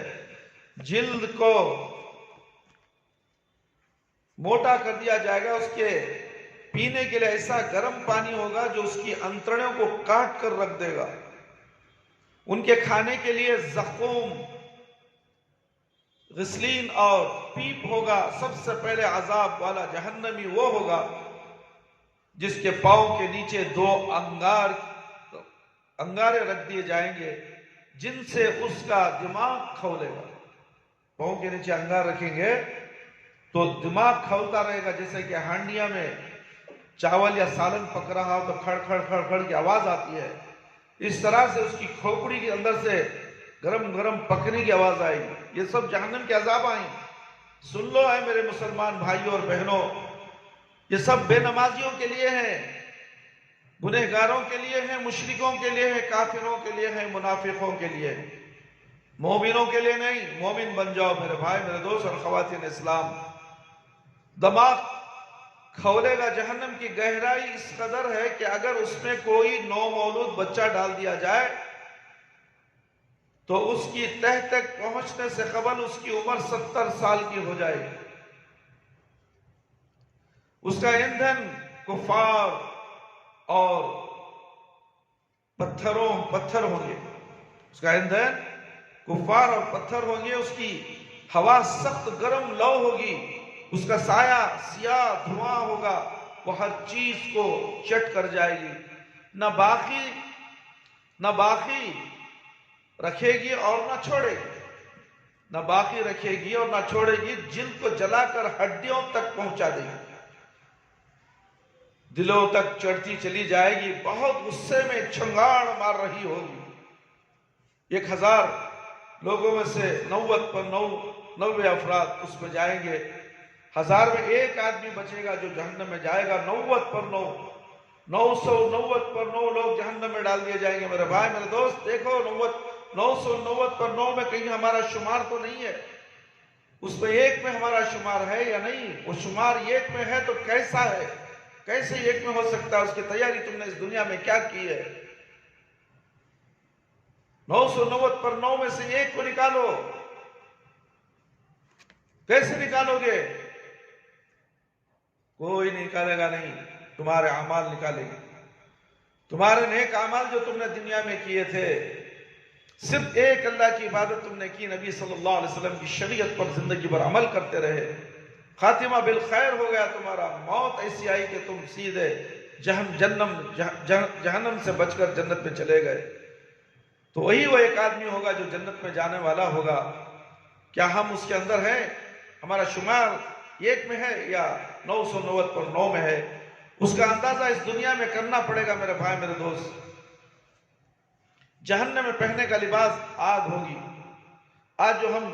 جلد کو موٹا کر دیا جائے گا. اس کے پینے کے لیے ایسا گرم پانی ہوگا جو اس کی انتڑیوں کو کاٹ کر رکھ دے گا. ان کے کھانے کے لیے زقوم، غسلین اور پیپ ہوگا. سب سے پہلے عذاب والا جہنمی وہ ہوگا جس کے پاؤں کے نیچے 2 انگارے رکھ دیے جائیں گے جن سے اس کا دماغ کھولے گا. پاؤں کے نیچے انگار رکھیں گے تو دماغ کھولتا رہے گا. جیسے کہ ہانڈیاں میں چاول یا سالن پک رہا ہو تو کھڑ کھڑ کھڑ کھڑ کی آواز آتی ہے، اس طرح سے اس کی کھوپڑی کے اندر سے گرم گرم پکنے کی آواز آئے گی. یہ سب جہنم کے عذاب آئیں. سن لو اے میرے مسلمان بھائیوں اور بہنوں، یہ سب بے نمازیوں کے لیے ہیں، گنہگاروں کے لیے ہیں، مشرکوں کے لیے ہیں، کافروں کے لیے ہیں، منافقوں کے لیے، مومنوں کے لیے نہیں. مومن بن جاؤ میرے بھائی، میرے دوست اور خواتین اسلام. دماغ کھولے گا. جہنم کی گہرائی اس قدر ہے کہ اگر اس میں کوئی نومولود بچہ ڈال دیا جائے تو اس کی تہ تک پہنچنے سے قبل اس کی عمر 70 سال کی ہو جائے گی. اس کا ایندھن کفار اور پتھر ہوں گے. اس کا ایندھن کفار اور پتھر ہوں گے. اس کی ہوا سخت گرم لو ہوگی. اس کا سایہ سیاہ دھواں ہوگا. وہ ہر چیز کو چٹ کر جائے گی. نہ باقی رکھے گی اور نہ چھوڑے گی. نہ باقی رکھے گی اور نہ چھوڑے گی. جلد کو جلا کر ہڈیوں تک پہنچا دے گی. دلوں تک چڑھتی چلی جائے گی. بہت غصے میں چھنگاڑ مار رہی ہوگی. 1000 لوگوں میں سے 90 افراد اس میں جائیں گے. 1000 میں ایک آدمی بچے گا جو جہنم میں جائے گا. 90 پر 9 990 پر 9 لوگ جہنم میں ڈال دیے جائیں گے. میرے بھائی میرے دوست دیکھو، 990 پر 9 میں کہیں ہمارا شمار تو نہیں ہے. اس میں ایک میں ہمارا شمار ہے یا نہیں؟ وہ شمار ایک میں ہے تو کیسا ہے؟ کیسے ایک میں ہو سکتا ہے؟ اس کی تیاری تم نے اس دنیا میں کیا کی ہے؟ 990 پر 9 میں سے ایک کو نکالو. کیسے نکالو گے؟ کوئی نکالے گا نہیں. تمہارے اعمال نکالے گے. تمہارے نیک اعمال جو تم نے دنیا میں کیے تھے. صرف ایک اللہ کی عبادت تم نے کی، نبی صلی اللہ علیہ وسلم کی شریعت پر زندگی پر عمل کرتے رہے. خاتمہ بالخیر ہو گیا تمہارا. موت ایسی آئی کہ تم سیدھے جہنم سے بچ کر جنت میں چلے گئے. تو وہی وہ ایک آدمی ہوگا جو جنت میں جانے والا ہوگا. کیا ہم اس کے اندر ہیں؟ ہمارا شمار ایک میں ہے یا 990 پر 9 میں ہے؟ اس کا اندازہ اس دنیا میں کرنا پڑے گا میرے بھائی میرے دوست. جہنم میں پہننے کا لباس آگ ہوگی. آج جو ہم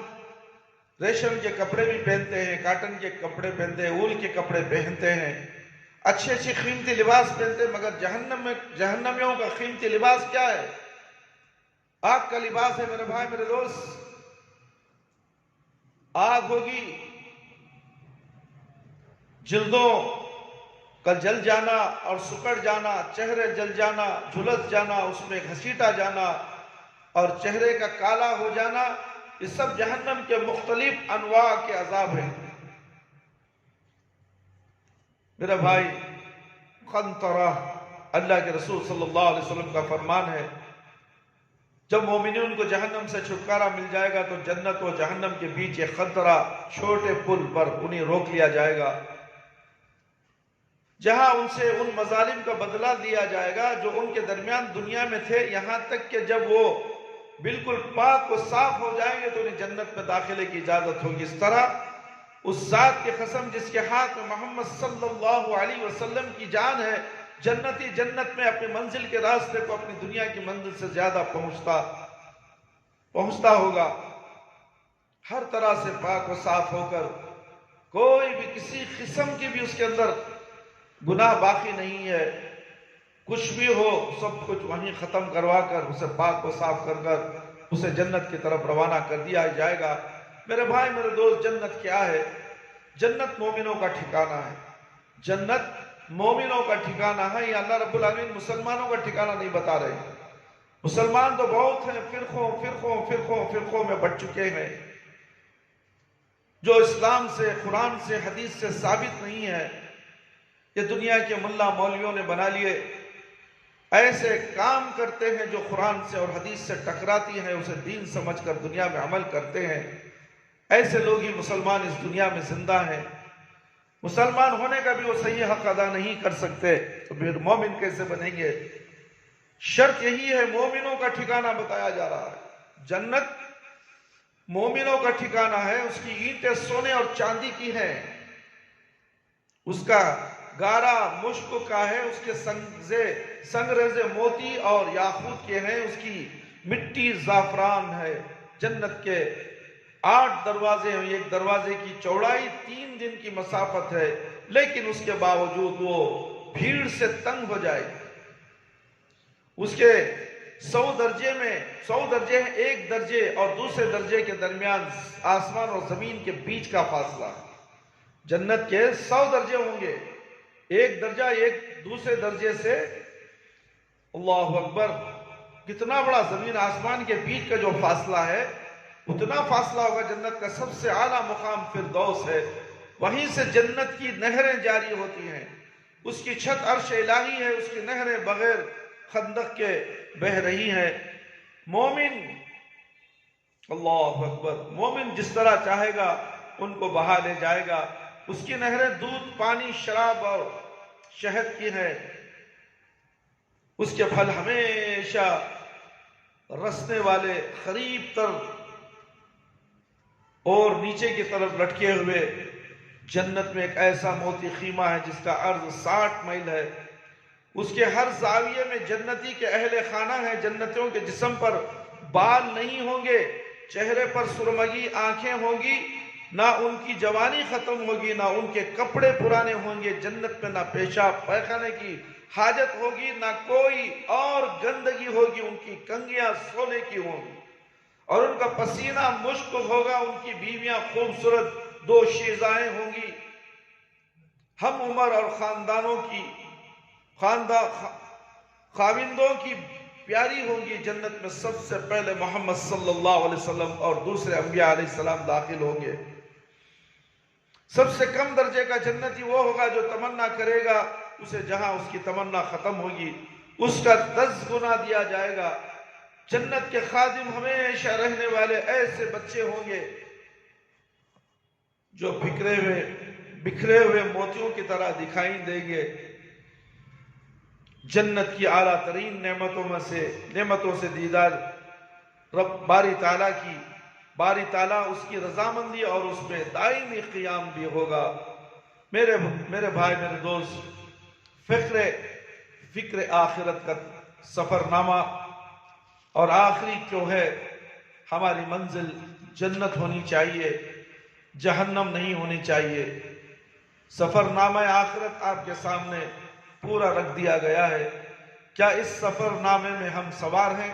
ریشم کے کپڑے بھی پہنتے ہیں، کاٹن کے کپڑے پہنتے ہیں، اول کے کپڑے پہنتے ہیں، اچھے قیمتی لباس پہنتے ہیں، مگر جہنمیوں کا قیمتی لباس کیا ہے؟ آگ کا لباس ہے میرے بھائی میرے دوست. آگ ہوگی. جلدوں کا جل جانا اور سکڑ جانا، چہرے جل جانا، جھلس جانا، اس میں گھسیٹا جانا اور چہرے کا کالا ہو جانا، یہ سب جہنم کے مختلف انواع کے عذاب ہیں. میرا بھائی قنطرہ، اللہ کے رسول صلی اللہ علیہ وسلم کا فرمان ہے، جب مومنین کو جہنم سے چھٹکارا مل جائے گا تو جنت و جہنم کے بیچ ایک قنطرہ چھوٹے پل پر انہیں روک لیا جائے گا، جہاں ان سے ان مظالم کا بدلہ دیا جائے گا جو ان کے درمیان دنیا میں تھے، یہاں تک کہ جب وہ بالکل پاک و صاف ہو جائیں گے تو انہیں جنت میں داخلے کی اجازت ہوگی. اس طرح اس ذات کی قسم جس کے ہاتھ میں محمد صلی اللہ علیہ وسلم کی جان ہے، جنتی جنت میں اپنی منزل کے راستے کو اپنی دنیا کی منزل سے زیادہ پہنچتا ہوگا، ہر طرح سے پاک و صاف ہو کر، کوئی بھی کسی قسم کی بھی اس کے اندر گناہ باقی نہیں ہے، کچھ بھی ہو سب کچھ وہیں ختم کروا کر اسے پاک و صاف کر کر اسے جنت کی طرف روانہ کر دیا جائے گا۔ میرے بھائی میرے دوست، جنت کیا ہے؟ جنت مومنوں کا ٹھکانہ ہے، جنت مومنوں کا ٹھکانہ ہے۔ یہ اللہ رب العالمین مسلمانوں کا ٹھکانہ نہیں بتا رہے ہیں۔ مسلمان تو بہت ہیں، فرقوں میں بٹ چکے ہیں، جو اسلام سے، قرآن سے، حدیث سے ثابت نہیں ہے۔ یہ دنیا کے ملا مولویوں نے بنا لیے، ایسے کام کرتے ہیں جو قرآن سے اور حدیث سے ٹکراتی ہیں، اسے دین سمجھ کر دنیا میں عمل کرتے ہیں۔ ایسے لوگ ہی مسلمان اس دنیا میں زندہ ہیں۔ مسلمان ہونے کا بھی وہ صحیح حق ادا نہیں کر سکتے تو پھر مومن کیسے بنیں گے؟ شرط یہی ہے، مومنوں کا ٹھکانہ بتایا جا رہا ہے۔ جنت مومنوں کا ٹھکانہ ہے، اس کی اینٹیں سونے اور چاندی کی ہیں، اس کا گارا مشک کا ہے، اس کے سنگریزے موتی اور یاقوت کے ہیں، اس کی مٹی زعفران ہے۔ جنت کے 8 دروازے ہیں، ایک دروازے کی چوڑائی 3 دن کی مسافت ہے، لیکن اس کے باوجود وہ بھیڑ سے تنگ ہو جائے۔ اس کے 100 درجے ہیں، ایک درجے اور دوسرے درجے کے درمیان آسمان اور زمین کے بیچ کا فاصلہ۔ جنت کے 100 درجے ہوں گے، ایک درجہ ایک دوسرے درجے سے، اللہ اکبر، کتنا بڑا زمین آسمان کے بیچ کا جو فاصلہ ہے، اتنا فاصلہ ہوگا۔ جنت کا سب سے اعلیٰ مقام فردوس ہے، وہیں سے جنت کی نہریں جاری ہوتی ہیں، اس کی چھت عرش الہی ہے، اس کی نہریں بغیر خندق کے بہ رہی ہیں۔ مومن، اللہ اکبر، مومن جس طرح چاہے گا ان کو بہا لے جائے گا۔ اس کی نہریں دودھ، پانی، شراب اور شہد کی ہیں، اس کے پھل ہمیشہ رسنے والے، قریب تر اور نیچے کی طرف لٹکے ہوئے۔ جنت میں ایک ایسا موتی خیمہ ہے جس کا عرض 60 میل ہے، اس کے ہر زاویے میں جنتی کے اہل خانہ ہیں۔ جنتیوں کے جسم پر بال نہیں ہوں گے، چہرے پر سرمگی آنکھیں ہوں گی، نہ ان کی جوانی ختم ہوگی، نہ ان کے کپڑے پرانے ہوں گے۔ جنت میں نہ پیشاب پیخانے کی حاجت ہوگی، نہ کوئی اور گندگی ہوگی، ان کی کنگیاں سونے کی ہوں گی اور ان کا پسینہ مشک ہوگا۔ ان کی بیویاں خوبصورت 2 شیزائیں ہوں گی، ہم عمر اور خاوندوں کی پیاری ہوں گی۔ جنت میں سب سے پہلے محمد صلی اللہ علیہ وسلم اور دوسرے انبیاء علیہ السلام داخل ہوں گے۔ سب سے کم درجے کا جنتی وہ ہوگا جو تمنا کرے گا، اسے جہاں اس کی تمنا ختم ہوگی اس کا 10 گنا دیا جائے گا۔ جنت کے خادم ہمیشہ رہنے والے ایسے بچے ہوں گے جو بکھرے ہوئے موتیوں کی طرح دکھائی دیں گے۔ جنت کی اعلیٰ ترین نعمتوں سے دیدار رب باری تعالیٰ اس کی رضامندی اور اس میں دائمی قیام بھی ہوگا۔ میرے بھائی میرے دوست، فکر آخرت کا سفر نامہ اور آخری جو ہے ہماری منزل جنت ہونی چاہیے، جہنم نہیں ہونی چاہیے۔ سفر نامہ آخرت آپ کے سامنے پورا رکھ دیا گیا ہے۔ کیا اس سفر نامے میں ہم سوار ہیں؟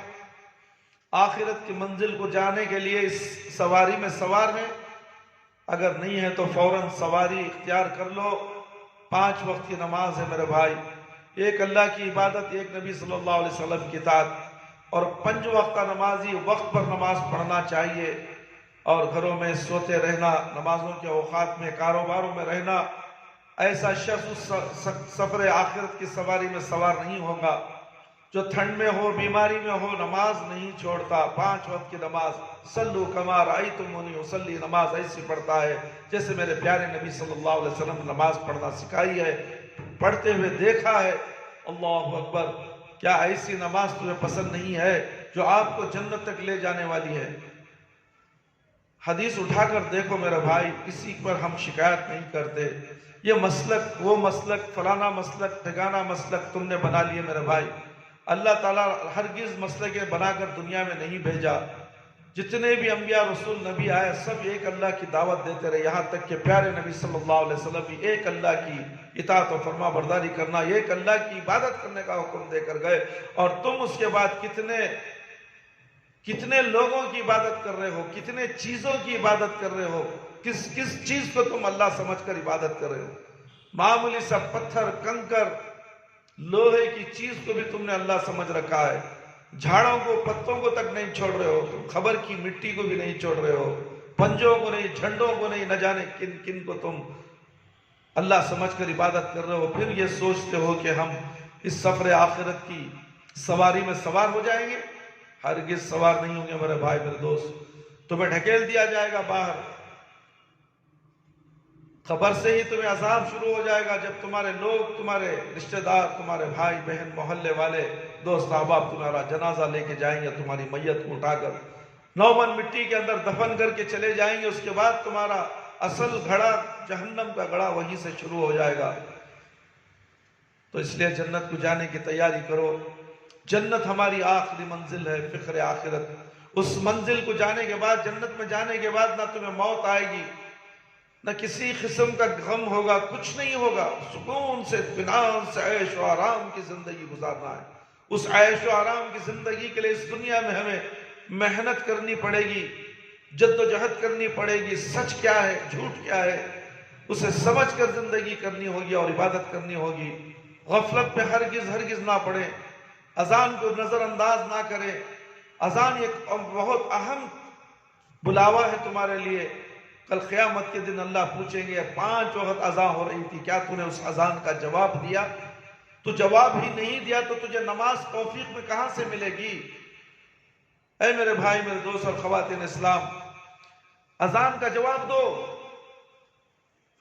آخرت کی منزل کو جانے کے لیے اس سواری میں سوار ہیں؟ اگر نہیں ہے تو فوراً سواری اختیار کر لو۔ 5 وقت کی نماز ہے میرے بھائی، ایک اللہ کی عبادت، ایک نبی صلی اللہ علیہ وسلم کی اطاعت، اور 5 وقت نمازی وقت پر نماز پڑھنا چاہیے، اور گھروں میں سوتے رہنا، نمازوں کے اوقات میں، کاروباروں میں رہنا۔ ایسا شخص اس سفر آخرت کی سواری میں سوار نہیں ہوگا جو ٹھنڈ میں ہو، بیماری میں ہو، نماز نہیں چھوڑتا۔ 5 وقت کی نماز، صلو کما رأیتمونی اصلی، نماز ایسی پڑھتا ہے جیسے میرے پیارے نبی صلی اللہ علیہ وسلم نے نماز پڑھنا سکھائی ہے، پڑھتے ہوئے دیکھا ہے۔ اللہ اکبر! کیا ایسی نماز تمہیں پسند نہیں ہے جو آپ کو جنت تک لے جانے والی ہے؟ حدیث اٹھا کر دیکھو میرے بھائی، کسی پر ہم شکایت نہیں کرتے، یہ مسلک وہ مسلک فلانا مسلک ٹھکانا مسلک تم نے بنا لیے میرے بھائی۔ اللہ تعالیٰ ہرگز مسلک بنا کر دنیا میں نہیں بھیجا۔ جتنے بھی انبیاء رسول نبی آئے سب ایک اللہ کی دعوت دیتے رہے، یہاں تک کہ پیارے نبی صلی اللہ علیہ وسلم بھی ایک اللہ کی اطاعت و فرما برداری کرنا، ایک اللہ کی عبادت کرنے کا حکم دے کر گئے، اور تم اس کے بعد کتنے لوگوں کی عبادت کر رہے ہو، کتنے چیزوں کی عبادت کر رہے ہو، کس چیز کو تم اللہ سمجھ کر عبادت کر رہے ہو؟ معمولی سا پتھر کنکر لوہے کی چیز کو بھی تم نے اللہ سمجھ رکھا ہے، جھاڑوں کو پتوں کو تک نہیں چھوڑ رہے ہو، تم خبر کی مٹی کو بھی نہیں چھوڑ رہے ہو، پنجوں کو نہیں، جھنڈوں کو نہیں، نہ جانے کن کن کو تم اللہ سمجھ کر عبادت کر رہے ہو، پھر یہ سوچتے ہو کہ ہم اس سفر آخرت کی سواری میں سوار ہو جائیں گے؟ ہرگز سوار نہیں ہوں گے میرے بھائی میرے دوست، تمہیں ڈھکیل دیا جائے گا باہر، خبر سے ہی تمہیں عذاب شروع ہو جائے گا، جب تمہارے لوگ، تمہارے رشتہ دار، تمہارے بھائی بہن محلے والے دوست احباب تمہارا جنازہ لے کے جائیں گے، تمہاری میت کو اٹھا کر 9 من مٹی کے اندر دفن کر کے چلے جائیں گے، اس کے بعد تمہارا اصل گھڑا جہنم کا گھڑا وہیں سے شروع ہو جائے گا۔ تو اس لیے جنت کو جانے کی تیاری کرو، جنت ہماری آخری منزل ہے، فخر آخرت۔ اس منزل کو جانے کے بعد، جنت میں جانے کے بعد نہ تمہیں موت آئے گی، نہ کسی قسم کا غم ہوگا، کچھ نہیں ہوگا، سکون سے اطمینان سے عیش و آرام کی زندگی گزارنا ہے۔ اس عیش و آرام کی زندگی کے لیے اس دنیا میں ہمیں محنت کرنی پڑے گی، جد و جہد کرنی پڑے گی، سچ کیا ہے جھوٹ کیا ہے اسے سمجھ کر زندگی کرنی ہوگی اور عبادت کرنی ہوگی۔ غفلت پہ ہرگز نہ پڑے، اذان کو نظر انداز نہ کرے۔ اذان ایک بہت اہم بلاوا ہے تمہارے لیے، کل قیامت کے دن اللہ پوچھیں گے 5 وقت اذان ہو رہی تھی، کیا تو نے اس اذان کا جواب دیا؟ تو جواب ہی نہیں دیا تو تجھے نماز توفیق میں کہاں سے ملے گی؟ اے میرے بھائی میرے دوست اور خواتین اسلام، اذان کا جواب دو۔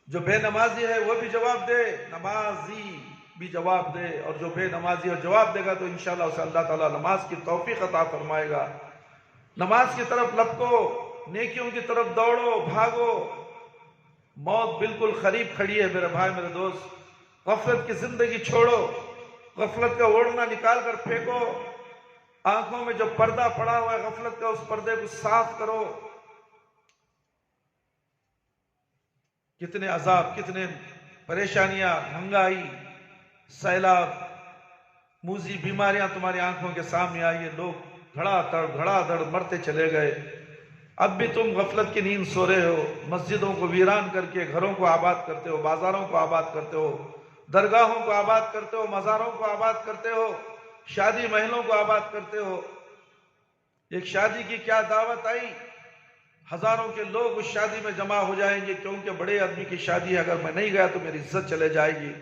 جو بے نمازی ہے وہ بھی جواب دے، نمازی بھی جواب دے، اور جو بے نمازی ہے جواب دے گا تو انشاءاللہ اسے اللہ تعالیٰ نماز کی توفیق عطا فرمائے گا۔ نماز کی طرف لپکو، نیکیوں کی طرف دوڑو، بھاگو، موت بالکل قریب کھڑی ہے میرے بھائی میرے دوست۔ غفلت کی زندگی چھوڑو، غفلت کا اوڑھنا نکال کر پھینکو، آنکھوں میں جو پردہ پڑا ہوا ہے غفلت کا، اس پردے کو صاف کرو۔ کتنے عذاب، کتنے پریشانیاں، مہنگائی، سیلاب، موذی بیماریاں تمہاری آنکھوں کے سامنے آئی ہے، لوگ دھڑا دھڑ مرتے چلے گئے، اب بھی تم غفلت کی نیند سو رہے ہو، مسجدوں کو ویران کر کے گھروں کو آباد کرتے ہو، بازاروں کو آباد کرتے ہو، درگاہوں کو آباد کرتے ہو، مزاروں کو آباد کرتے ہو، شادی محلوں کو آباد کرتے ہو۔ ایک شادی کی کیا دعوت آئی، ہزاروں کے لوگ اس شادی میں جمع ہو جائیں گے، کیونکہ بڑے آدمی کی شادی ہے، اگر میں نہیں گیا تو میری عزت چلے جائے گی۔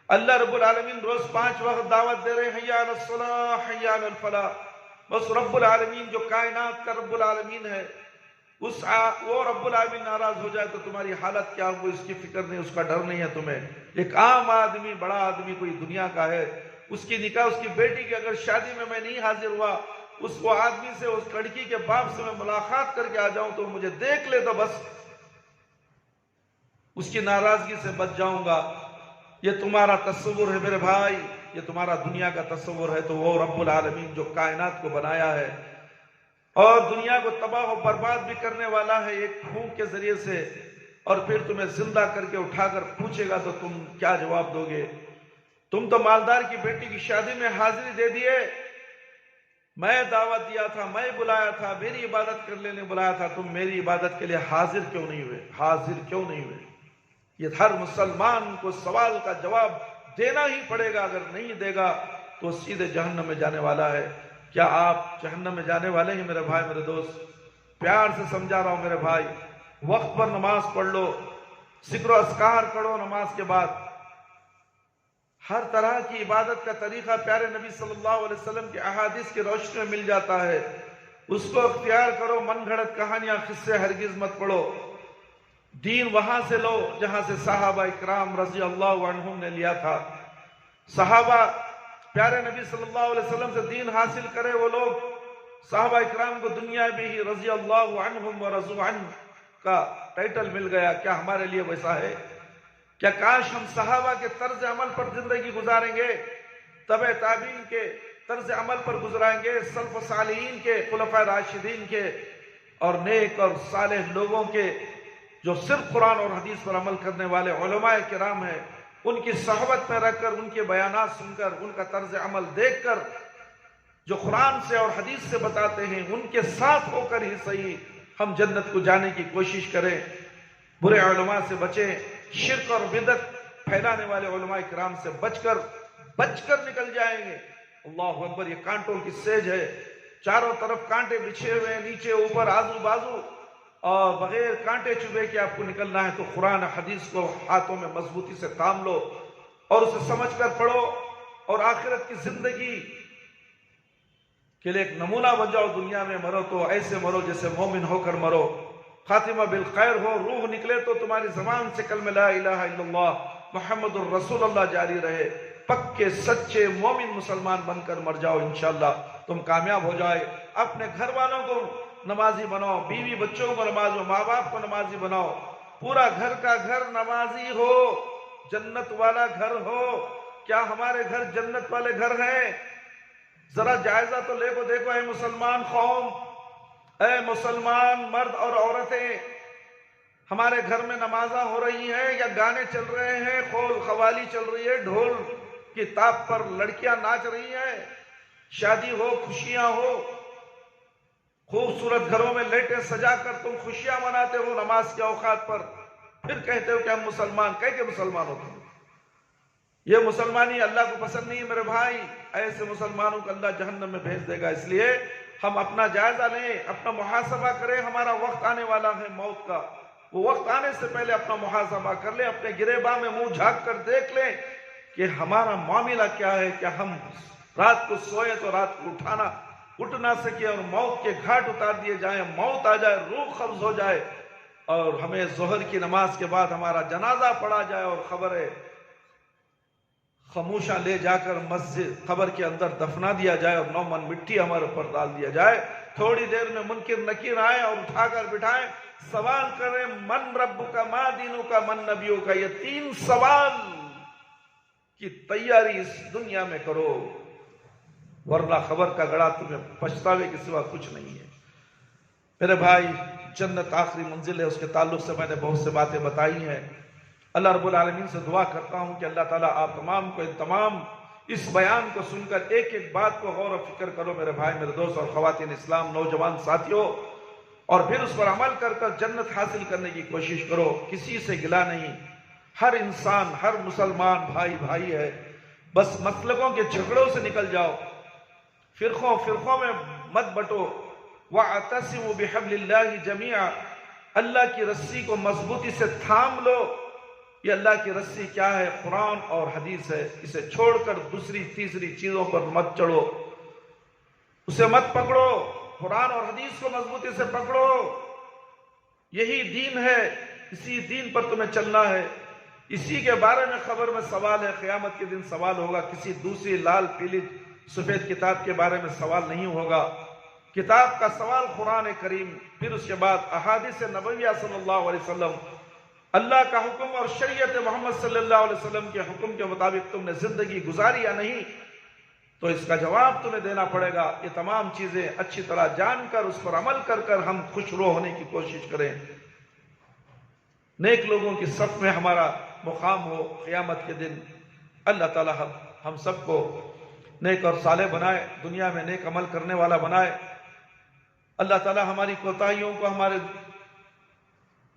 اللہ رب العالمین روز 5 وقت دعوت دے رہے ہیں، حی علی الصلاح حی علی الفلاح۔ بس رب العالمین جو کائنات کا رب العالمین ہے، وہ رب العالمین ناراض ہو جائے تو تمہاری حالت کیا ہو، اس کی فکر نہیں، اس کا ڈر نہیں ہے تمہیں۔ ایک عام آدمی، بڑا آدمی کوئی دنیا کا ہے، اس کی نکاح، اس کی بیٹی کی اگر شادی میں نہیں حاضر ہوا، وہ آدمی سے، اس لڑکی کے باپ سے میں ملاقات کر کے آ جاؤں تو مجھے دیکھ لے تو بس اس کی ناراضگی سے بچ جاؤں گا۔ یہ تمہارا تصور ہے میرے بھائی، یہ تمہارا دنیا کا تصور ہے، تو وہ رب العالمین جو کائنات کو بنایا ہے اور دنیا کو تباہ و برباد بھی کرنے والا ہے ایک پھونک کے ذریعے سے، اور پھر تمہیں زندہ کر کے اٹھا کر پوچھے گا تو تم کیا جواب دو گے؟ تم تو مالدار کی بیٹی کی شادی میں حاضری دے دیے، میں دعوت دیا تھا، میں بلایا تھا، میری عبادت کر لینے بلایا تھا، تم میری عبادت کے لیے حاضر کیوں نہیں ہوئے؟ حاضر کیوں نہیں ہوئے؟ یہ ہر مسلمان کو سوال کا جواب دینا ہی پڑے گا، اگر نہیں دے گا تو سیدھے جہنم میں جانے والا ہے۔ کیا آپ جہنم میں جانے والے ہیں میرے بھائی میرے دوست؟ پیار سے سمجھا رہا ہوں میرے بھائی، وقت پر نماز پڑھ لو، ذکر و اذکار کرو، نماز کے بعد ہر طرح کی عبادت کا طریقہ پیارے نبی صلی اللہ علیہ وسلم کی احادیث کی روشنی میں مل جاتا ہے، اس کو اختیار کرو۔ من گھڑت کہانیاں، قصے ہرگز مت پڑھو، دین وہاں سے لو جہاں سے صحابہ اکرام رضی اللہ عنہم نے لیا تھا۔ صحابہ پیارے نبی صلی اللہ علیہ وسلم سے دین حاصل کرے وہ لوگ صحابہ اکرام کو دنیا میں ہی رضی اللہ عنہم ورضوا عنہ کا ٹائٹل مل گیا، کیا ہمارے لیے ویسا ہے؟ کیا کاش ہم صحابہ کے طرز عمل پر زندگی گزاریں گے، تبع تابعین کے طرز عمل پر گزاریں گے، سلف صالحین کے، خلفائے راشدین کے اور نیک اور صالح لوگوں کے جو صرف قرآن اور حدیث پر عمل کرنے والے علماء کرام ہیں، ان کی صحبت میں رہ کر، ان کے بیانات سن کر، ان کا طرز عمل دیکھ کر، جو قرآن سے اور حدیث سے بتاتے ہیں ان کے ساتھ ہو کر ہی صحیح ہم جنت کو جانے کی کوشش کریں، برے علماء سے بچیں، شرک اور بدعت پھیلانے والے علماء کرام سے بچ کر نکل جائیں گے۔ اللہ اکبر، یہ کانٹوں کی سیج ہے، چاروں طرف کانٹے بچھے ہوئے ہیں، نیچے اوپر آزو بازو، اور بغیر کانٹے چبھے کہ آپ کو نکلنا ہے تو قرآن حدیث کو ہاتھوں میں مضبوطی سے تھام لو اور اسے سمجھ کر پڑھو، اور آخرت کی زندگی کے لیے ایک نمونہ بن جاؤ۔ دنیا میں مرو تو ایسے مرو جیسے مومن ہو کر مرو، خاتمہ بالخیر ہو، روح نکلے تو تمہاری زبان سے کلمہ لا الہ الا اللہ محمد الرسول اللہ جاری رہے، پکے سچے مومن مسلمان بن کر مر جاؤ، انشاءاللہ تم کامیاب ہو جائے۔ اپنے گھر والوں کو نمازی بناؤ، بیوی بچوں کو نمازی، ماں باپ کو نمازی بناؤ، پورا گھر کا گھر نمازی ہو، جنت والا گھر ہو۔ کیا ہمارے گھر جنت والے گھر ہیں؟ ذرا جائزہ تو لے کو دیکھو، اے مسلمان قوم، اے مسلمان مرد اور عورتیں، ہمارے گھر میں نمازاں ہو رہی ہیں یا گانے چل رہے ہیں، خول قوالی چل رہی ہے، ڈھول کی تاپ پر لڑکیاں ناچ رہی ہیں، شادی ہو، خوشیاں ہو، خوبصورت گھروں میں لیٹیں سجا کر تم خوشیاں مناتے ہو نماز کے اوقات پر، پھر کہتے ہو کہ ہم مسلمان، کہہ کے مسلمان ہو تم؟ یہ مسلمانی اللہ کو پسند نہیں میرے بھائی، ایسے مسلمانوں کو اللہ جہنم میں بھیج دے گا۔ اس لیے ہم اپنا جائزہ لیں، اپنا محاسبہ کریں، ہمارا وقت آنے والا ہے موت کا، وہ وقت آنے سے پہلے اپنا محاسبہ کر لیں، اپنے گریباں میں منہ جھانک کر دیکھ لیں کہ ہمارا معاملہ کیا ہے، کہ ہم رات کو سوئے تو رات کو اٹھ نہ سکے اور موت کے گھاٹ اتار دیے جائیں، موت آ جائے، روح قبض ہو جائے اور ہمیں ظہر کی نماز کے بعد ہمارا جنازہ پڑھا جائے اور خبر خاموشہ لے جا کر مسجد قبر کے اندر دفنا دیا جائے اور 9 من مٹی ہمارے اوپر ڈال دیا جائے۔ تھوڑی دیر میں منکر نکیر آئے اور اٹھا کر بٹھائیں، سوال کریں من ربک ما دینک من نبیک، یہ 3 سوال کی تیاری اس دنیا میں کرو، ورنہ خبر کا گڑا تمہیں پچھتاوے کے سوا کچھ نہیں ہے۔ میرے بھائی، جنت آخری منزل ہے، اس کے تعلق سے میں نے بہت سے باتیں بتائی ہیں۔ اللہ رب العالمین سے دعا کرتا ہوں کہ اللہ تعالیٰ آپ تمام اس بیان کو سن کر ایک ایک بات کو غور و فکر کرو میرے بھائی، میرے دوست اور خواتین اسلام، نوجوان ساتھیوں، اور پھر اس پر عمل کر جنت حاصل کرنے کی کوشش کرو۔ کسی سے گلا نہیں، ہر انسان، ہر مسلمان بھائی ہے، بس مسلکوں کے جھگڑوں سے نکل جاؤ، فرقوں میں مت بٹو۔ وَاعْتَصِمُوا بِحَبْلِ اللَّهِ جَمِيعًا، اللہ کی رسی کو مضبوطی سے تھام لو۔ یہ اللہ کی رسی کیا ہے؟ قرآن اور حدیث ہے، اسے چھوڑ کر دوسری تیسری چیزوں پر مت چڑھو، اسے مت پکڑو، قرآن اور حدیث کو مضبوطی سے پکڑو، یہی دین ہے، اسی دین پر تمہیں چلنا ہے، اسی کے بارے میں خبر میں سوال ہے، قیامت کے دن سوال ہوگا، کسی دوسری لال پیلی سفید کتاب کے بارے میں سوال نہیں ہوگا۔ کتاب کا سوال قرآن کریم، پھر اس کے بعد احادیث نبویہ صلی اللہ علیہ وسلم، اللہ کا حکم اور شریعت محمد صلی اللہ علیہ وسلم کے حکم کے مطابق تم نے زندگی گزاری یا نہیں، تو اس کا جواب تمہیں دینا پڑے گا۔ یہ تمام چیزیں اچھی طرح جان کر اس پر عمل کر ہم خوش رو ہونے کی کوشش کریں، نیک لوگوں کی صف میں ہمارا مقام ہو قیامت کے دن۔ اللہ تعالی ہم سب کو نیک اور صالح بنائے، دنیا میں نیک عمل کرنے والا بنائے۔ اللہ تعالی ہماری کوتاہیوں کو، ہمارے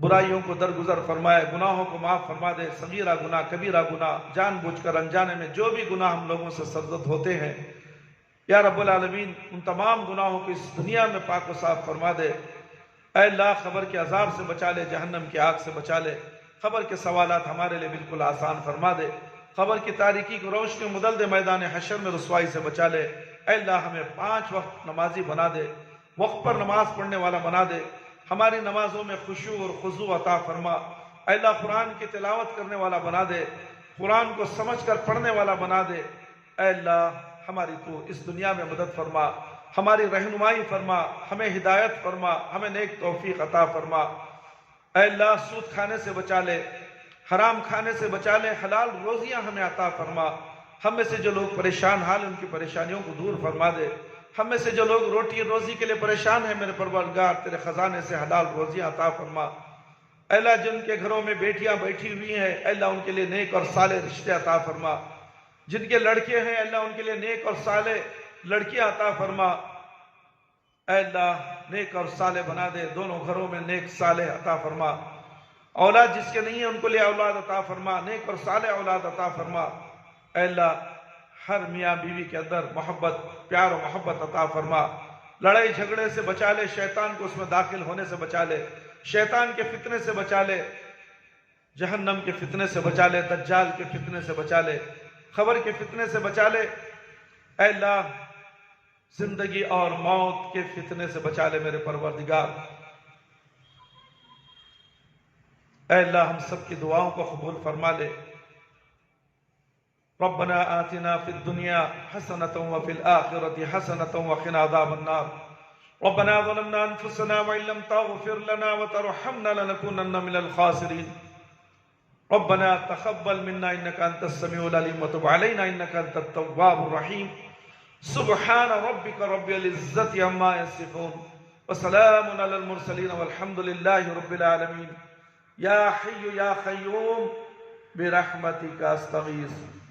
برائیوں کو درگزر فرمائے، گناہوں کو معاف فرما دے، صغیرہ گناہ، کبیرہ گناہ، جان بوجھ کر انجانے میں جو بھی گناہ ہم لوگوں سے سرزد ہوتے ہیں، یا رب العالمین ان تمام گناہوں کو اس دنیا میں پاک و صاف فرما دے۔ اے اللہ، خبر کے عذاب سے بچا لے، جہنم کی آگ سے بچا لے، خبر کے سوالات ہمارے لئے بالکل آسان فرما دے، خبر کی تاریکی کو روشنی مدل دے، میدان حشر میں رسوائی سے بچا لے۔ اے اللہ، ہمیں 5 وقت نمازی بنا دے، وقت پر نماز پڑھنے والا بنا دے، ہماری نمازوں میں خشوع اور خضوع عطا فرما۔ اے اللہ، قرآن کی تلاوت کرنے والا بنا دے، قرآن کو سمجھ کر پڑھنے والا بنا دے۔ اے اللہ، ہماری تو اس دنیا میں مدد فرما، ہماری رہنمائی فرما، ہمیں ہدایت فرما، ہمیں نیک توفیق عطا فرما۔ اے اللہ سود کھانے سے بچا لے، حرام کھانے سے بچا لے، حلال روزیاں ہمیں عطا فرما۔ ہم میں سے جو لوگ پریشان حال ہیں ان کی پریشانیوں کو دور فرما دے۔ ہم میں سے جو لوگ روٹی روزی کے لیے پریشان ہیں، میرے پروردگار تیرے خزانے سے حلال روزیاں عطا فرما۔ اے اللہ جن کے گھروں میں بیٹیاں بیٹھی ہوئی ہیں، اے اللہ ان کے لیے نیک اور صالح رشتے عطا فرما۔ جن کے لڑکے ہیں، اے اللہ ان کے لیے نیک اور صالح لڑکیاں عطا فرما۔ اے اللہ نیک اور صالح بنا دے، دونوں گھروں میں نیک صالح عطا فرما۔ اولاد جس کے نہیں ہے ان کو لے اولاد عطا فرما، نیک اور صالح اولاد عطا فرما۔ اے اللہ ہر میاں بیوی کے اندر محبت، پیار و محبت عطا فرما۔ لڑائی جھگڑے سے بچا لے، شیطان کو اس میں داخل ہونے سے بچا لے، شیطان کے فتنے سے بچا لے، جہنم کے فتنے سے بچا لے، دجال کے فتنے سے بچا لے، خبر کے فتنے سے بچا لے۔ اے اللہ زندگی اور موت کے فتنے سے بچا لے میرے پروردگار۔ اے اللہ ہم سب کی دعاؤں کو قبول فرما لے۔ ربنا آتنا فی الدنیا حسنة وفی الآخرة حسنة وقنا عذاب النار۔ ربنا ظلمنا انفسنا وإن لم تغفر لنا وترحمنا لنكونن من الخاسرين۔ ربنا تقبل منا إنك أنت السميع العليم وتب علينا إنك أنت التواب الرحيم۔ سبحان ربك رب العزة عما يصفون وسلام على المرسلين والحمد لله رب العالمين۔ یا حی یا قیوم برحمتک استغیث۔